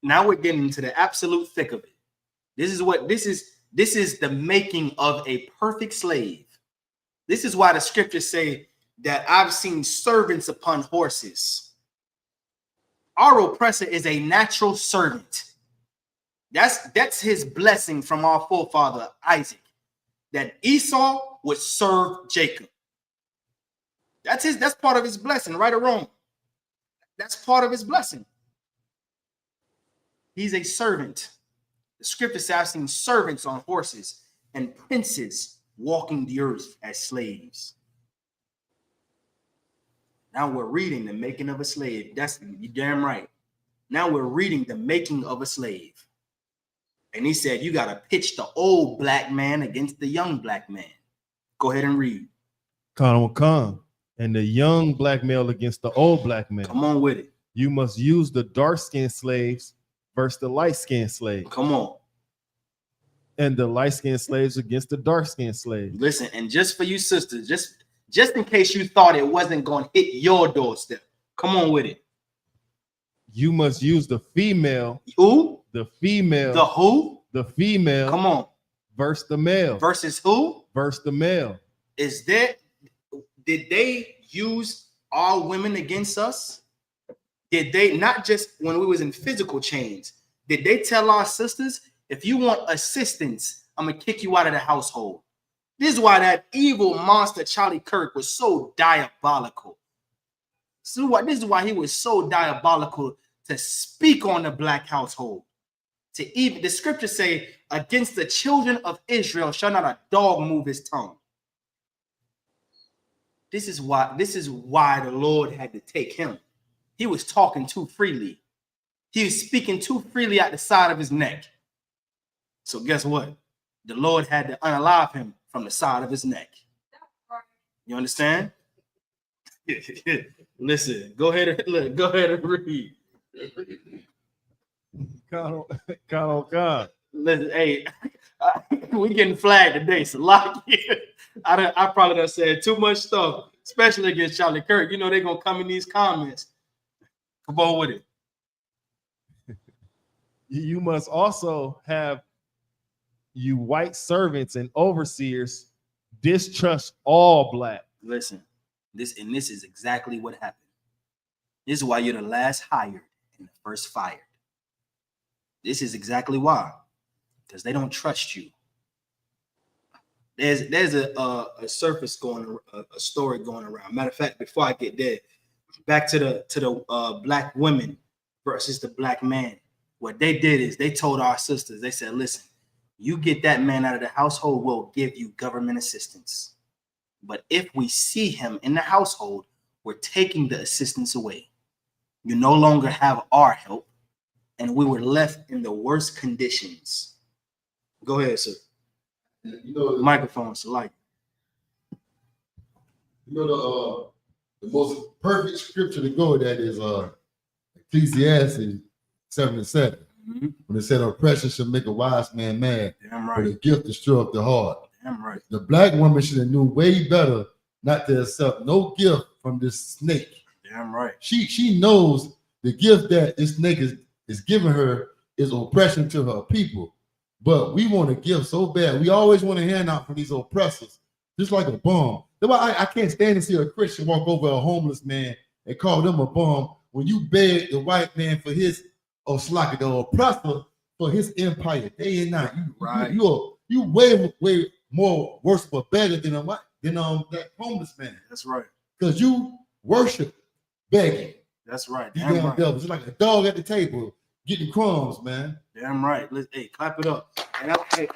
Now we're getting into the absolute thick of it. This is the making of a perfect slave. This is why the scriptures say that I've seen servants upon horses. Our oppressor is a natural servant. That's his blessing from our forefather Isaac, that Esau would serve Jacob. That's part of his blessing, right or wrong. That's part of his blessing. He's a servant. The scripture says, I've seen servants on horses and princes walking the earth as slaves. Now we're reading the making of a slave. You're damn right. Now we're reading the making of a slave. And he said, you got to pitch the old black man against the young black man. Go ahead and read. Con. And the young black male against the old black man. Come on with it. You must use the dark-skinned slaves versus the light-skinned slaves. Come on. And the light-skinned slaves against the dark-skinned slaves. Listen, and just for you sisters, just in case you thought it wasn't going to hit your doorstep, come on with it. You must use the female. Who? The female. The who? The female. Come on. Versus the male. Versus who? Versus the male. Did they use all women against us? Did they, not just when we was in physical chains, did they tell our sisters, if you want assistance, I'm going to kick you out of the household? This is why that evil monster Charlie Kirk was so diabolical. This is why he was so diabolical to speak on the black household. The scriptures say, against the children of Israel shall not a dog move his tongue. This is why the Lord had to take him. He was talking too freely. He was speaking too freely out the side of his neck. So guess what? The Lord had to unalive him from the side of his neck. You understand? Listen, go ahead and read. God. Listen, hey, we getting flagged today, so lock in. I probably done said too much stuff, especially against Charlie Kirk. You know they're gonna come in these comments. Come on with it. You must also have you white servants and overseers distrust all black. Listen, this is exactly what happened. This is why you're the last hired and the first fired. This is exactly why, because they don't trust you. There's a surface a story going around. Matter of fact, before I get there, back to the black women versus the black man. What they did is they told our sisters, they said, listen, you get that man out of the household, we'll give you government assistance. But if we see him in the household, we're taking the assistance away. You no longer have our help, and we were left in the worst conditions. Go ahead, sir. You know, microphone, so like. You know, the most perfect scripture to go with that is Ecclesiastes 7:7. Mm-hmm. When it said oppression should make a wise man mad, damn right. but a gift to stir up the heart. Damn right. The black woman should have knew way better not to accept no gift from this snake. Damn right. She knows the gift that this snake is giving her is oppression to her people. But we want to give so bad. We always want to hand out from these oppressors, just like a bum. That's why I can't stand to see a Christian walk over a homeless man and call them a bum when you beg the white man for his, or slack the oppressor for his empire day and night. You way more worse or better than that homeless man. That's right. Because you worship begging. That's right. These Damn damn right. devils. It's like a dog at the table getting crumbs, man. Damn right. Hey, clap it up. And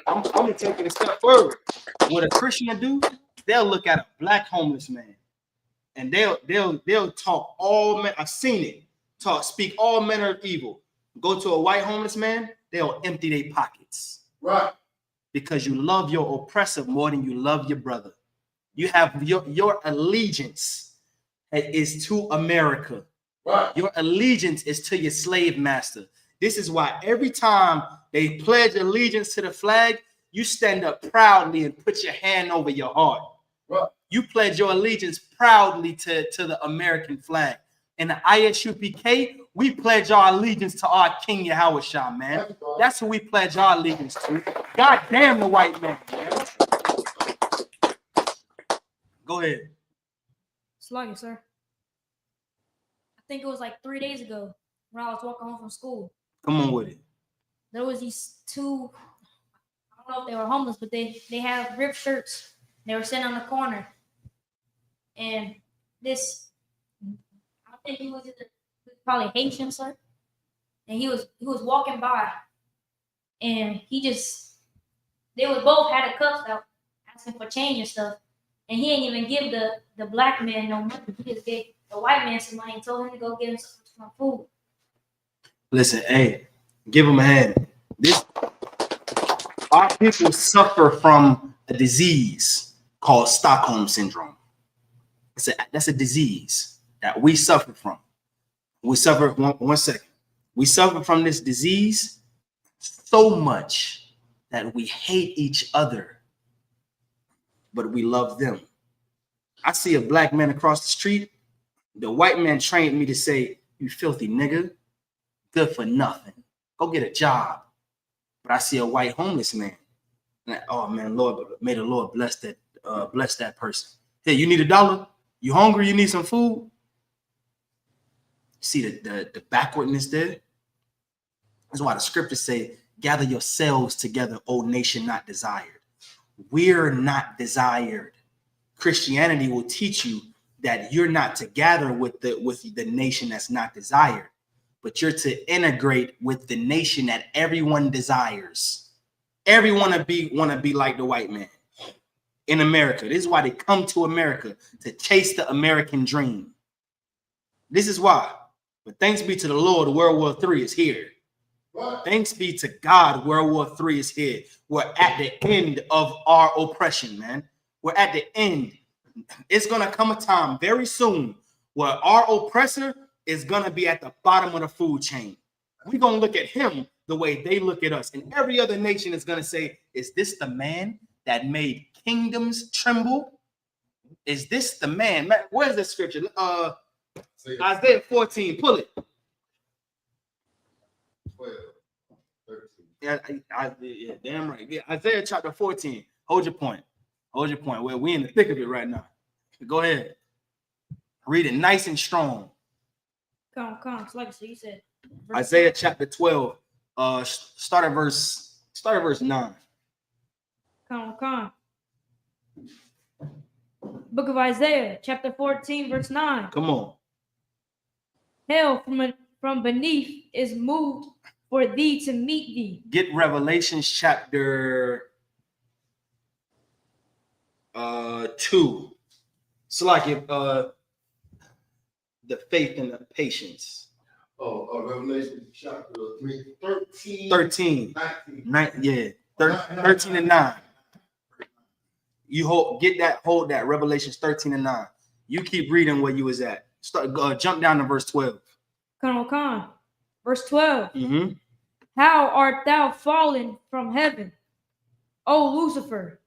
I'm gonna take it a step further. What a Christian do, they'll look at a black homeless man, and they'll talk all men. I've seen it. Speak all manner of evil. Go to a white homeless man, they'll empty their pockets. Right. Because you love your oppressor more than you love your brother. You have your allegiance is to America. Right. Your allegiance is to your slave master. This is why every time they pledge allegiance to the flag, you stand up proudly and put your hand over your heart. Right. You pledge your allegiance proudly to the American flag. In the ISUPK, we pledge our allegiance to our King Yahweh Shah, man. That's who we pledge our allegiance to. God damn the white man. Go ahead. Slug it, sir. I think it was like 3 days ago when I was walking home from school. Come on with it. There was these two, I don't know if they were homeless, but they had ripped shirts. They were sitting on the corner. And this, I think he was probably Haitian, sir. And he was walking by, and they was both had a cups out asking for change and stuff. And he didn't even give the black man no money. He just gave the white man some money and told him to go get him some food. Listen, hey, give him a hand. Our people suffer from a disease called Stockholm syndrome. That's a disease that we suffer from. We suffer, one second. We suffer from this disease so much that we hate each other, but we love them. I see a black man across the street. The white man trained me to say, "You filthy nigga, good for nothing. Go get a job." But I see a white homeless man. And oh man, Lord, may the Lord bless that person. Hey, you need $1? You hungry? You need some food? See the backwardness there? That's why the scriptures say, "Gather yourselves together, O nation not desired." We're not desired. Christianity will teach you that you're not to gather with the nation that's not desired, but you're to integrate with the nation that everyone desires. Everyone want to be like the white man in America. This is why they come to America, to chase the American dream. This is why. But thanks be to the Lord, World War III is here. What? Thanks be to God, World War III is here. We're at the end of our oppression, man. We're at the end. It's going to come a time very soon where our oppressor is going to be at the bottom of the food chain. We're going to look at him the way they look at us. And every other nation is going to say, "Is this the man that made kingdoms tremble? Is this the man?" Man, where's the scripture? Isaiah 14. Pull it. 12, 13. Yeah, damn right. Yeah, Isaiah chapter 14. Hold your point. Hold your point. We're in the thick of it right now. Go ahead. Read it nice and strong. Come. Like so you said. Isaiah chapter 12. Start at verse 9. Come. Book of Isaiah, chapter 14, verse 9. Come on. Hell from beneath is moved for thee to meet thee. Get Revelations chapter 2. So like the faith and the patience. Revelation chapter 13. 13 and 9. You hold that Revelations 13 and 9. You keep reading where you was at. Jump down to verse 12. Come. Verse 12. Mm-hmm. How art thou fallen from heaven, O Lucifer,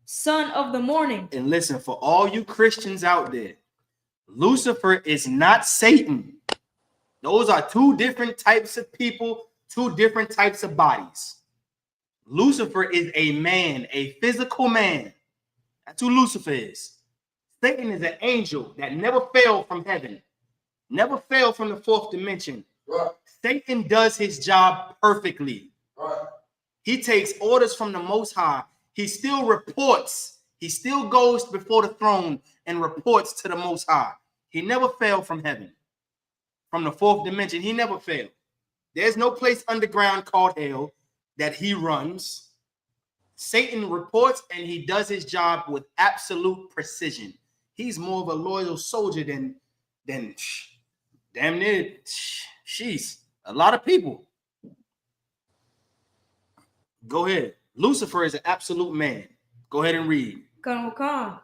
son of the morning? And listen, for all you Christians out there, Lucifer is not Satan. Those are two different types of people, two different types of bodies. Lucifer is a man, a physical man. That's who Lucifer is. Satan is an angel that never fell from heaven, never fell from the fourth dimension. Right. Satan does his job perfectly. Right. He takes orders from the Most High. He still reports. He still goes before the throne and reports to the Most High. He never fell from heaven, from the fourth dimension. He never failed. There's no place underground called hell that he runs. Satan reports and he does his job with absolute precision. He's more of a loyal soldier than damn near, sheesh, a lot of people. Go ahead. Lucifer is an absolute man. Go ahead and read. Colonel Khan,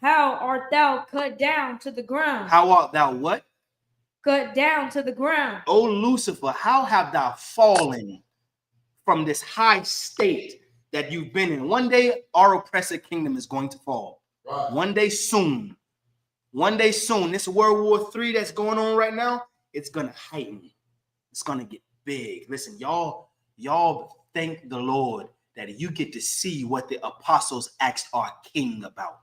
how art thou cut down to the ground? How art thou what? Cut down to the ground. O Lucifer, how have thou fallen from this high state that you've been in? One day, our oppressive kingdom is going to fall. Right. One day soon. One day soon. This World War III that's going on right now, it's going to heighten. It's going to get big. Listen, y'all thank the Lord that you get to see what the apostles asked our king about.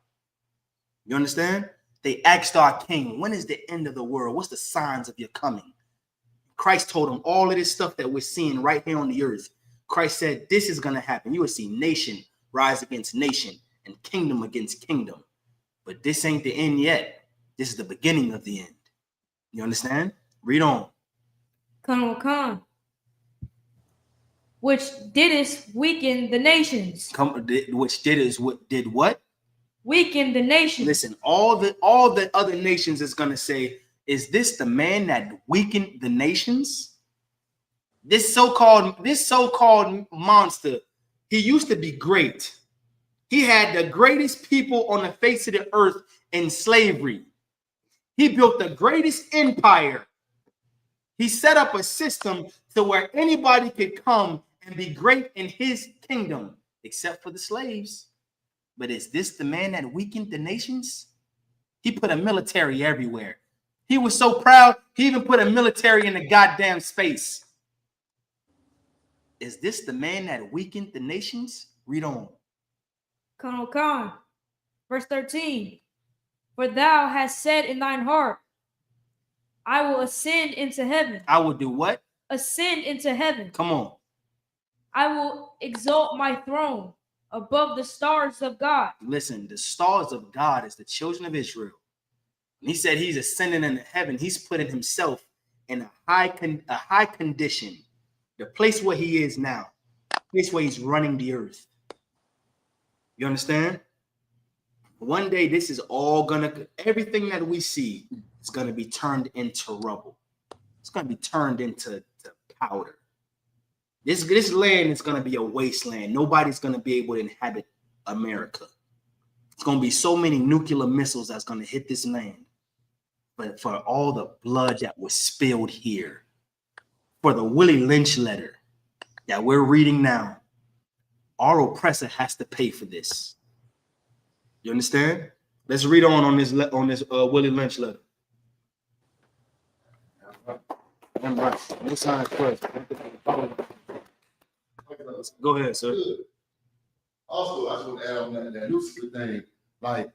You understand? They asked our king, when is the end of the world? What's the signs of your coming? Christ told them all of this stuff that we're seeing right here on the earth. Christ said, this is going to happen. You will see nation rise against nation and kingdom against kingdom. But this ain't the end yet. This is the beginning of the end. You understand? Read on. Colonel Khan, which didst weaken the nations. Which did what? Weaken the nations. Listen, all the other nations is going to say, is this the man that weakened the nations? This so-called monster, he used to be great. He had the greatest people on the face of the earth in slavery. He built the greatest empire. He set up a system to where anybody could come and be great in his kingdom, except for the slaves. But is this the man that weakened the nations? He put a military everywhere. He was so proud, he even put a military in the goddamn space. Is this the man that weakened the nations? Read on. Colonel Khan, verse 13. For thou hast said in thine heart, I will ascend into heaven. I will do what? Ascend into heaven. Come on. I will exalt my throne above the stars of God. Listen, the stars of God is the children of Israel. And he said he's ascending into heaven. He's putting himself in a high condition, the place where he is now, the place where he's running the earth. You understand? One day, this is all everything that we see is gonna be turned into rubble. It's gonna be turned into powder. This land is gonna be a wasteland. Nobody's gonna be able to inhabit America. It's gonna be so many nuclear missiles that's gonna hit this land. But for all the blood that was spilled here, for the Willie Lynch letter that we're reading now, our oppressor has to pay for this. You understand? Let's read on this Willie Lynch letter. Go ahead, sir. Also, I just want to add on that Lucifer thing. Like,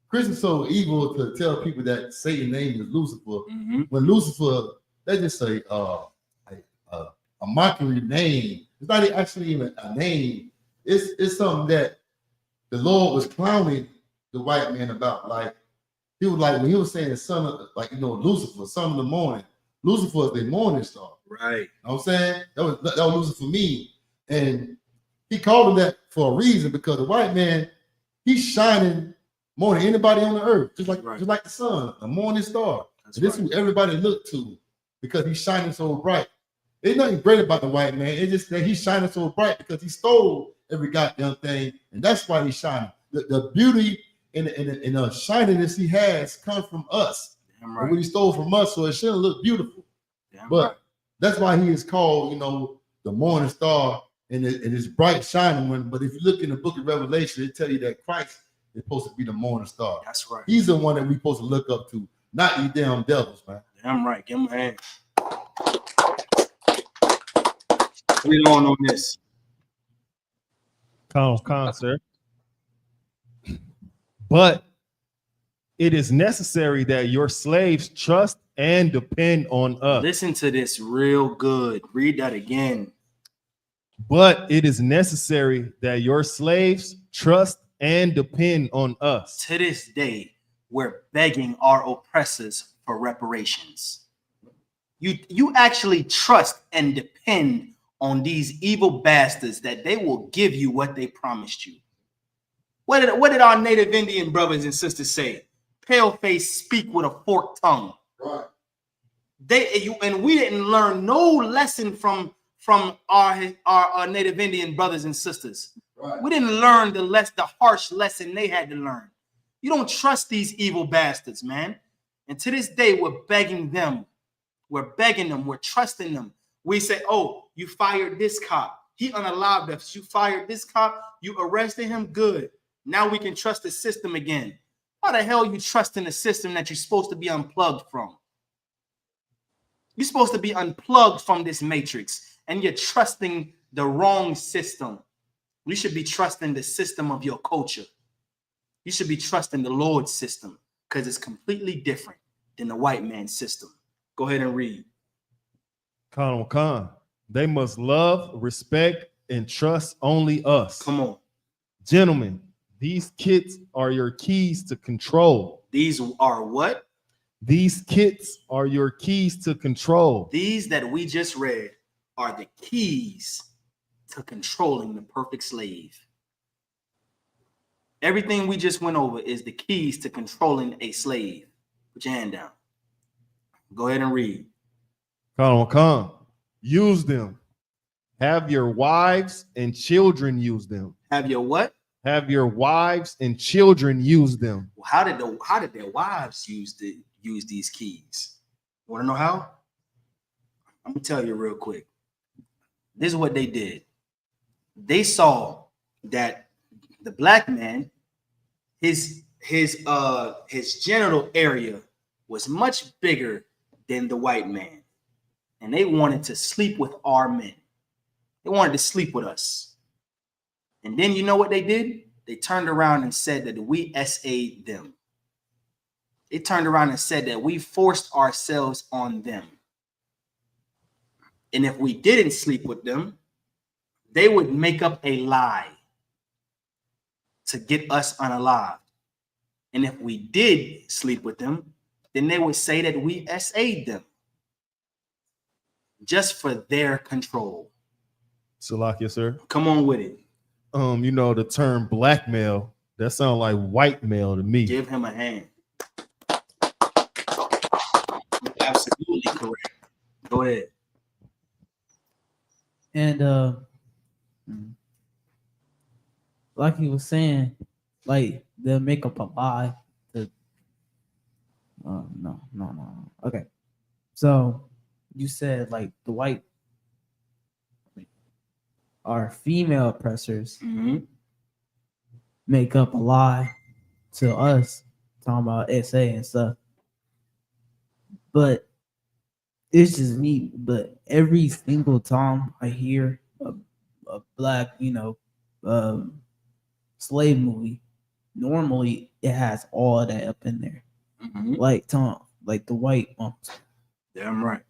Christians so evil to tell people that Satan's name is Lucifer. Mm-hmm. When Lucifer, they just say a mockery name. It's not actually even a name. It's something that the Lord was clowning the white man about. Like, he was like, when he was saying the son of, like, Lucifer, son of the morning. Lucifer is the morning star. Right. You know what I'm saying? That was Lucifer me. And he called him that for a reason, because the white man, he's shining more than anybody on the earth, just like the sun, a morning star. And this is who everybody look to, because he's shining so bright. There's nothing great about the white man. It's just that he's shining so bright because he stole every goddamn thing, and that's why he's shining. The beauty and the shininess he has comes from us. Right. And what he stole from us, so it shouldn't look beautiful. But that's why he is called, the morning star and his bright shining one. But if you look in the book of Revelation, it tell you that Christ is supposed to be the morning star. That's right. He's the one that we supposed to look up to, not these damn devils, man. Damn right. Give him a hand. Read on this. Con, sir. But it is necessary that your slaves trust and depend on us. Listen to this real good. Read that again. But it is necessary that your slaves trust and depend on us. To this day, we're begging our oppressors for reparations. You actually trust and depend on these evil bastards that they will give you what they promised you. What did our native Indian brothers and sisters say? Paleface speak with a forked tongue. Right. And we didn't learn no lesson from our native Indian brothers and sisters. Right. We didn't learn the harsh lesson they had to learn. You don't trust these evil bastards, man. And to this day, we're begging them. We're begging them. We're trusting them. We say, oh, you fired this cop. He unalived us. You fired this cop. You arrested him. Good. Now we can trust the system again. Why the hell are you trusting the system that you're supposed to be unplugged from? You're supposed to be unplugged from this matrix, and you're trusting the wrong system. You should be trusting the system of your culture. You should be trusting the Lord's system because it's completely different than the white man's system. Go ahead and read. Con. They must love, respect, and trust only us. Come on. Gentlemen, these kits are your keys to control. These are what? These kits are your keys to control. These that we just read are the keys to controlling the perfect slave. Everything we just went over is the keys to controlling a slave. Put your hand down. Go ahead and read. Con. Use them. Have your wives and children use them. Have your what? Have your wives and children use them. How did their wives use these keys? Want to know how? I'm gonna tell you real quick. This is what they did. They saw that the black man, his genital area was much bigger than the white man, and they wanted to sleep with our men. They wanted to sleep with us. And then you know what they did? They turned around and said that we SA'd them. They turned around and said that we forced ourselves on them. And if we didn't sleep with them, they would make up a lie to get us unalived. And if we did sleep with them, then they would say that we SA'd them just for their control. Salakia, sir. Come on with it. You know, the term blackmail, that sounds like white male to me. Give him a hand. Absolutely correct. Go ahead. And like he was saying, like they'll make up a lie to no. Okay. So you said like the white our female oppressors make up a lie to us, talking about SA and stuff. But it's just me. But every single time I hear a black, slave movie, normally it has all of that up in there. Like the white ones. Damn right.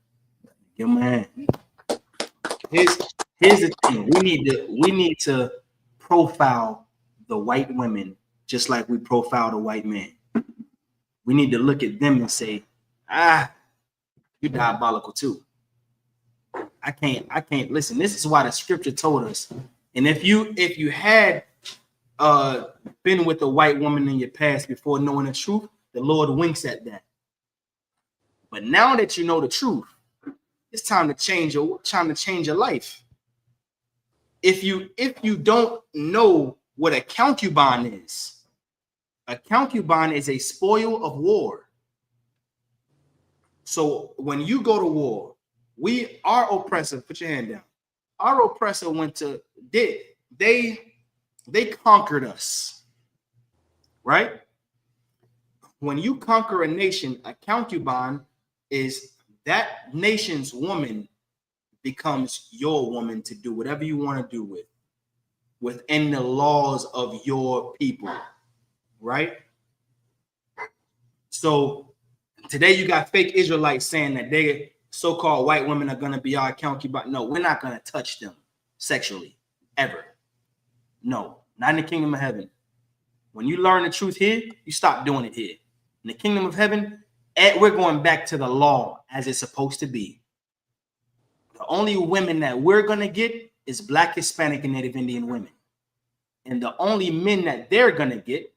Give him a hand. Here's the thing. We need to profile the white women just like we profile the white man. We need to look at them and say, you're diabolical too. I can't listen. This is why the scripture told us. And if you had been with a white woman in your past before knowing the truth, the Lord winks at that. But now that you know the truth, it's time to change your life. If you don't know what a concubine is a spoil of war. So when you go to war, our oppressor, put your hand down. Our oppressor they conquered us. right? When you conquer a nation, a concubine is that nation's woman becomes your woman to do whatever you want to do with within the laws of your people, right? So today you got fake Israelites saying that they so-called white women are going to be our concubine. No, we're not going to touch them sexually ever. No, not in the kingdom of heaven. When you learn the truth here, you stop doing it here. In the kingdom of heaven, we're going back to the law as it's supposed to be. The only women that we're going to get is Black, Hispanic, and Native Indian women. And the only men that they're going to get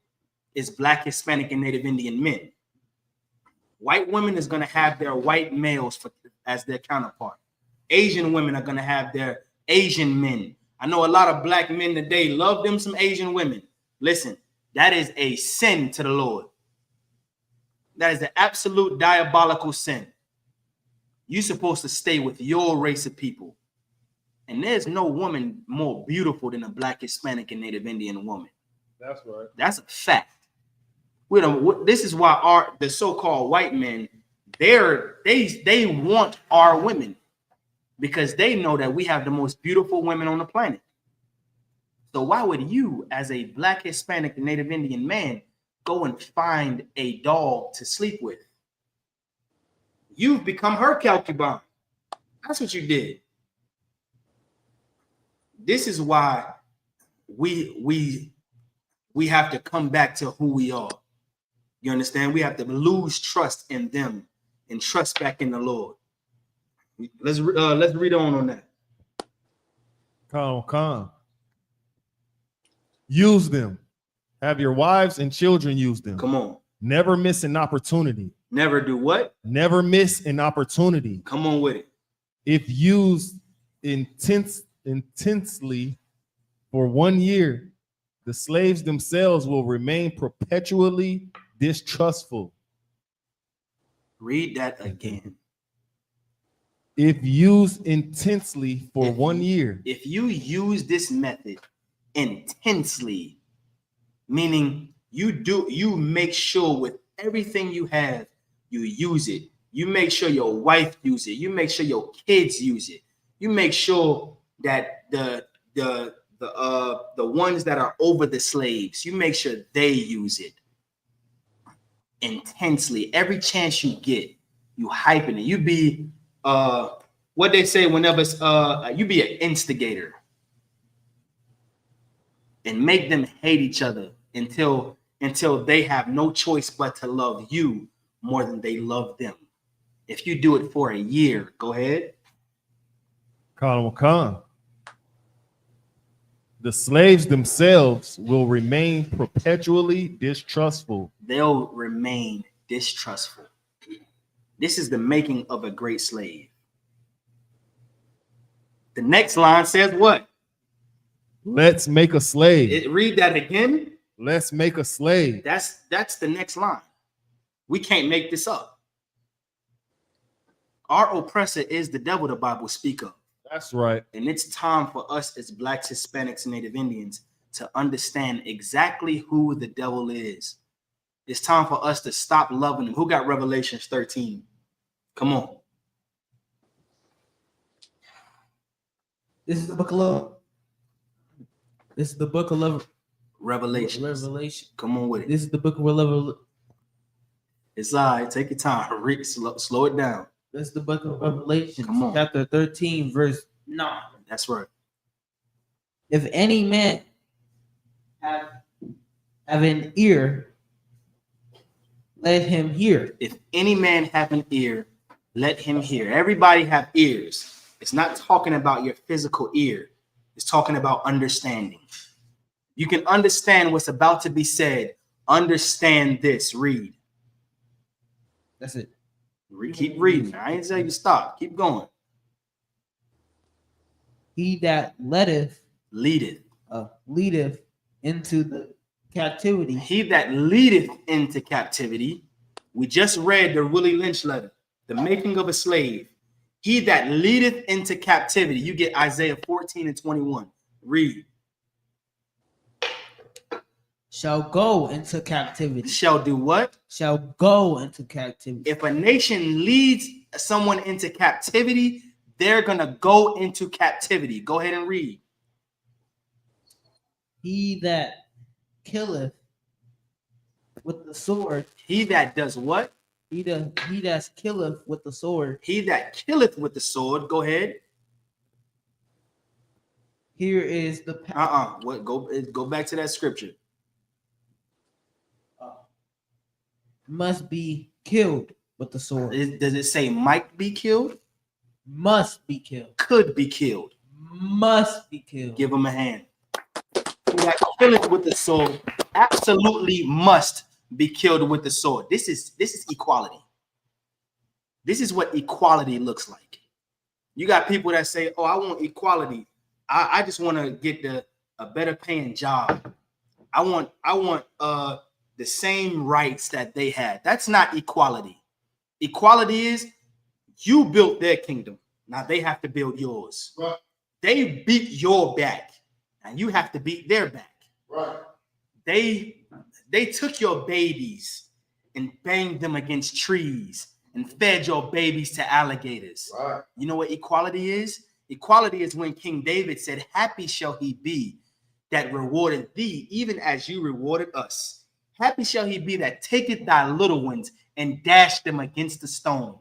is Black, Hispanic, and Native Indian men. White women is going to have their white males as their counterpart. Asian women are going to have their Asian men. I know a lot of Black men today love them some Asian women. Listen, that is a sin to the Lord. That is the absolute diabolical sin. You're supposed to stay with your race of people. And there's no woman more beautiful than a Black, Hispanic, and Native Indian woman. That's right. That's a fact. This is why the so-called white men, they want our women because they know that we have the most beautiful women on the planet. So why would you, as a Black, Hispanic, and Native Indian man, go and find a dog to sleep with? You've become her concubine. That's what you did. This is why we have to come back to who we are. You understand? We have to lose trust in them and trust back in the Lord. Let's read on that. Come. Use them. Have your wives and children use them. Come on. Never miss an opportunity. Never do what? Never miss an opportunity. Come on with it. If used intensely for 1 year, the slaves themselves will remain perpetually distrustful. Read that again. If used intensely for 1 year. If you use this method intensely, meaning you make sure with everything you have, you use it. You make sure your wife use it. You make sure your kids use it. You make sure that the ones that are over the slaves, you make sure they use it intensely. Every chance you get, you hyping it. You be what they say whenever you be an instigator and make them hate each other until they have no choice but to love you more than they love them. If you do it for a year, go ahead. Come. The slaves themselves will remain perpetually distrustful. They'll remain distrustful. This is the making of a great slave. The next line says what? Let's make a slave. Read that again. Let's make a slave. That's the next line. We can't make this up. Our oppressor is the devil the Bible speaks of. That's right. And it's time for us as Blacks, Hispanics, and Native Indians to understand exactly who the devil is. It's time for us to stop loving him. Who got Revelations 13? Come on. This is the book of love. This is the book of love. Revelation. Come on with it. This is the book of love. It's all right. Take your time. Read, slow it down. This is the book of Revelation, Come on. chapter 13, verse 9. That's right. If any man have an ear, let him hear. If any man have an ear, let him hear. Everybody have ears. It's not talking about your physical ear. It's talking about understanding. You can understand what's about to be said. Understand this. Read. That's it. Keep reading. I ain't say you stop. Keep going. He that leadeth into the captivity. He that leadeth into captivity. We just read the Willie Lynch letter, the making of a slave. He that leadeth into captivity. You get Isaiah 14 and 21. Read. shall go into captivity. Shall do what? Shall go into captivity. If a nation leads someone into captivity, they're going to go into captivity. Go ahead and read. He that killeth with the sword. He that does what? He that killeth with the sword. He that killeth with the sword. Go ahead. Here is the What? Go back to that scripture. Must be killed with the sword. Does it say might be killed? Must be killed. Could be killed. Must be killed. Give him a hand. He that killeth with the sword absolutely must be killed with the sword. This is equality. This is what equality looks like. You got people that say, "Oh, I want equality. I just want to get a better paying job. I want the same rights that they had." That's not equality. Equality is you built their kingdom. Now they have to build yours. Right. They beat your back, and you have to beat their back. Right. They took your babies and banged them against trees and fed your babies to alligators. Right. You know what equality is? Equality is when King David said, "Happy shall he be that rewarded thee, even as you rewarded us. Happy shall he be that taketh thy little ones and dash them against the stone."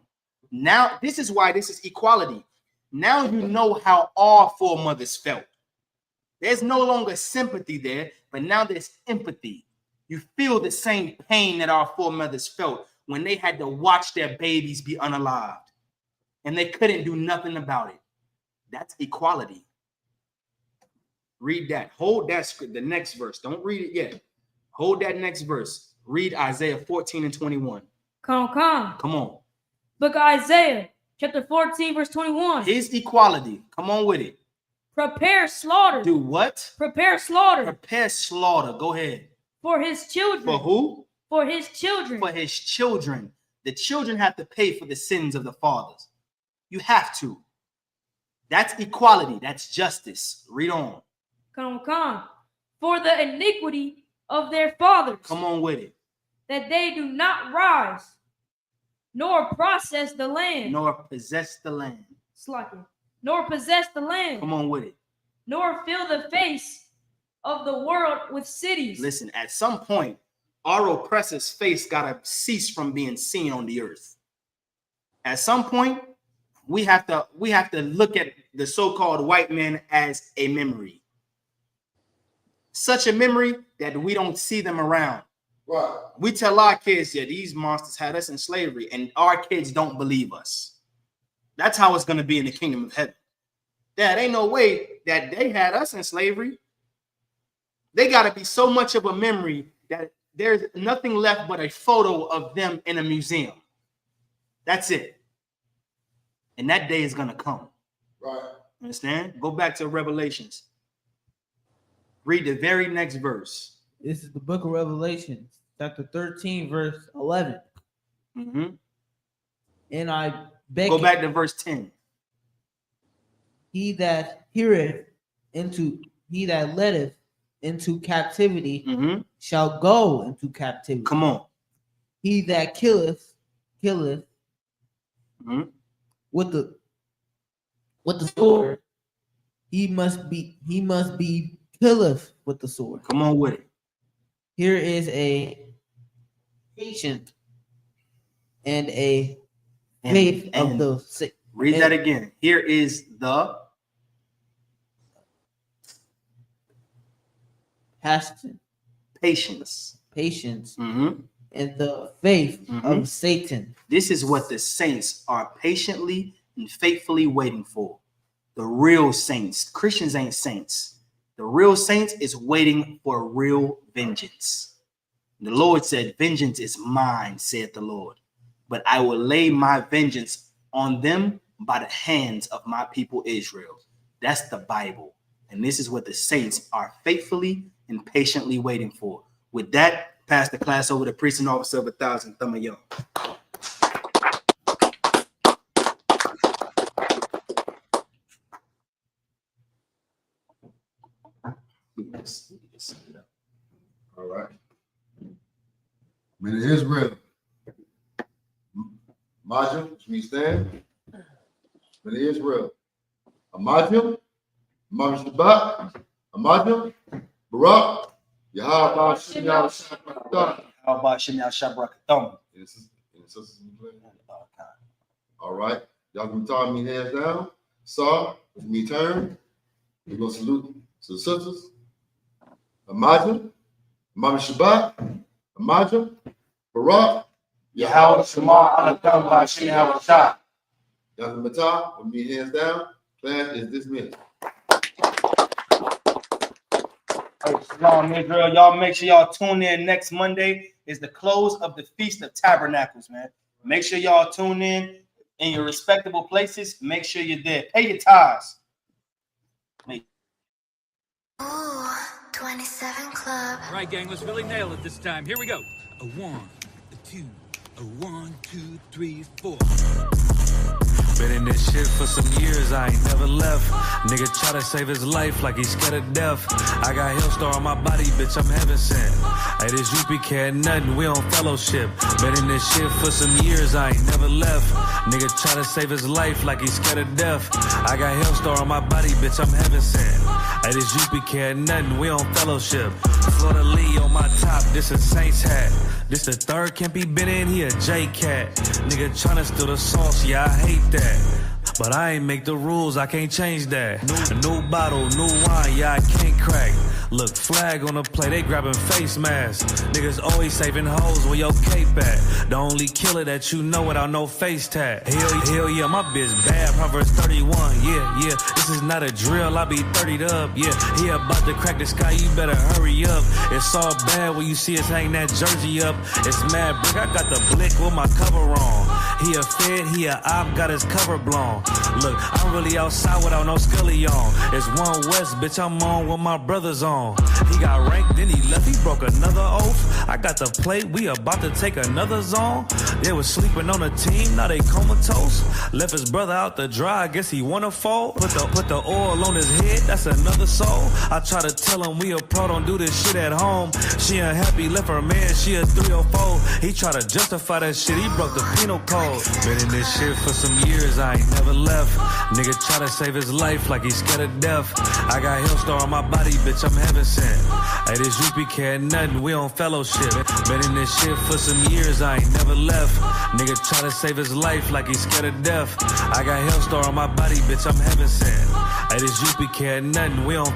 Now, this is why this is equality. Now you know how our foremothers felt. There's no longer sympathy there, but now there's empathy. You feel the same pain that our foremothers felt when they had to watch their babies be unalived and they couldn't do nothing about it. That's equality. Read that. Hold that script. The next verse. Don't read it yet. Hold that next verse. Read Isaiah 14 and 21. Come on. Book of Isaiah, chapter 14, verse 21. Here's equality. Come on with it. Prepare slaughter. Do what? Prepare slaughter. Prepare slaughter. Go ahead. For his children. For who? For his children. For his children. The children have to pay for the sins of the fathers. You have to. That's equality. That's justice. Read on. Come. For the iniquity of their fathers. Come on with it. That they do not rise, nor possess the land. Nor possess the land. Nor possess the land. Come on with it. Nor fill the face of the world with cities. Listen, at some point, our oppressor's face gotta cease from being seen on the earth. At some point, we have to look at the so-called white man as a memory. Such a memory that we don't see them around. Right. We tell our kids, yeah, these monsters had us in slavery, and our kids don't believe us. That's how it's going to be in the kingdom of heaven. There ain't no way that they had us in slavery. They got to be so much of a memory that there's nothing left but a photo of them in a museum. That's it. And that day is going to come. Right. Understand? Go back to Revelations. Read the very next verse. This is the book of Revelation, chapter 13, verse 11. Mm-hmm. And I beg go back to verse 10. He that letteth into captivity shall go into captivity. Come on. He that killeth with the sword, he must be killeth with the sword. Come on with it. Here is a patient and a faith of the sick. Read that again. Here is the patience, and the faith of Satan. This is what the saints are patiently and faithfully waiting for. The real saints. Christians ain't saints. The real saints is waiting for real vengeance. The Lord said, "Vengeance is mine," saith the Lord. "But I will lay my vengeance on them by the hands of my people Israel." That's the Bible. And this is what the saints are faithfully and patiently waiting for. With that, pass the class over to Priest and Officer of 1,000, Thumb of Young. All right. When Israel, Majim, which means stand. When Israel, Amajim, Mama Shabbat, Amajim, Barak, Yahweh, Shem Yahweh, How about Shem Yahweh? All right. Y'all can tell me hands down. Saw, which means turn. We're going to salute to the sisters. Amajim, Mama Shabbat, Amajim, Barak, Yahweh Shema Alatam Hashem Yahweh Shah. Y'all can Matah, with me hands down. Class is dismissed. Shalom, Israel. Y'all make sure y'all tune in next Monday. Is the close of the Feast of Tabernacles, man. Make sure y'all tune in your respectable places. Make sure you're there. Pay your tithes. Ooh, 27 Club. All right, gang, let's really nail it this time. Here we go. A 1, a 2, a 1, 2, 3, 4. Been in this shit for some years, I ain't never left. Nigga try to save his life like he's scared of death. I got Hillstar on my body, bitch, I'm heaven sent. Hey, this UPK ain't nothing, we on fellowship. Been in this shit for some years, I ain't never left. Nigga try to save his life like he's scared of death. I got Hillstar on my body, bitch, I'm heaven sent. Hey, this UPK ain't nothing, we on fellowship. Florida Lee on my top, this a Saints hat. This the third can't be been in, he a J-Cat. Nigga tryna steal the sauce, yeah, I hate that. But I ain't make the rules, I can't change that. New bottle, new wine, yeah, I can't crack. Look, flag on the play, they grabbing face masks. Niggas always saving hoes where your cape at. The only killer that you know without no face tag. Hell yeah, my bitch bad, Proverbs 31, yeah. This is not a drill, I be 30'd up, yeah. He about to crack the sky, you better hurry up. It's all bad when you see us hang that jersey up. It's mad brick, I got the blick with my cover on. He a fed, he a op, got his cover blown. Look, I'm really outside without no scully on. It's one West, bitch, I'm on with my brothers on. He got ranked, then he left, he broke another oath. I got the plate, we about to take another zone. They was sleeping on the team, now they comatose. Left his brother out to dry, I guess he wanna fold. Put the oil on his head, that's another soul. I try to tell him we a pro, don't do this shit at home. She unhappy, left her man, she a 304. He try to justify that shit, he broke the penal code. Been in this shit for some years, I ain't never left. Nigga try to save his life like he's scared of death. I got Hillstar on my body, bitch, I'm heaven sent. Hey, this UPK ain't nothing, we on fellowship. Been in this shit for some years, I ain't never left. Nigga try to save his life like he's scared of death. I got Hillstar on my body, bitch, I'm heaven sent. Hey, this UPK ain't nothing, we on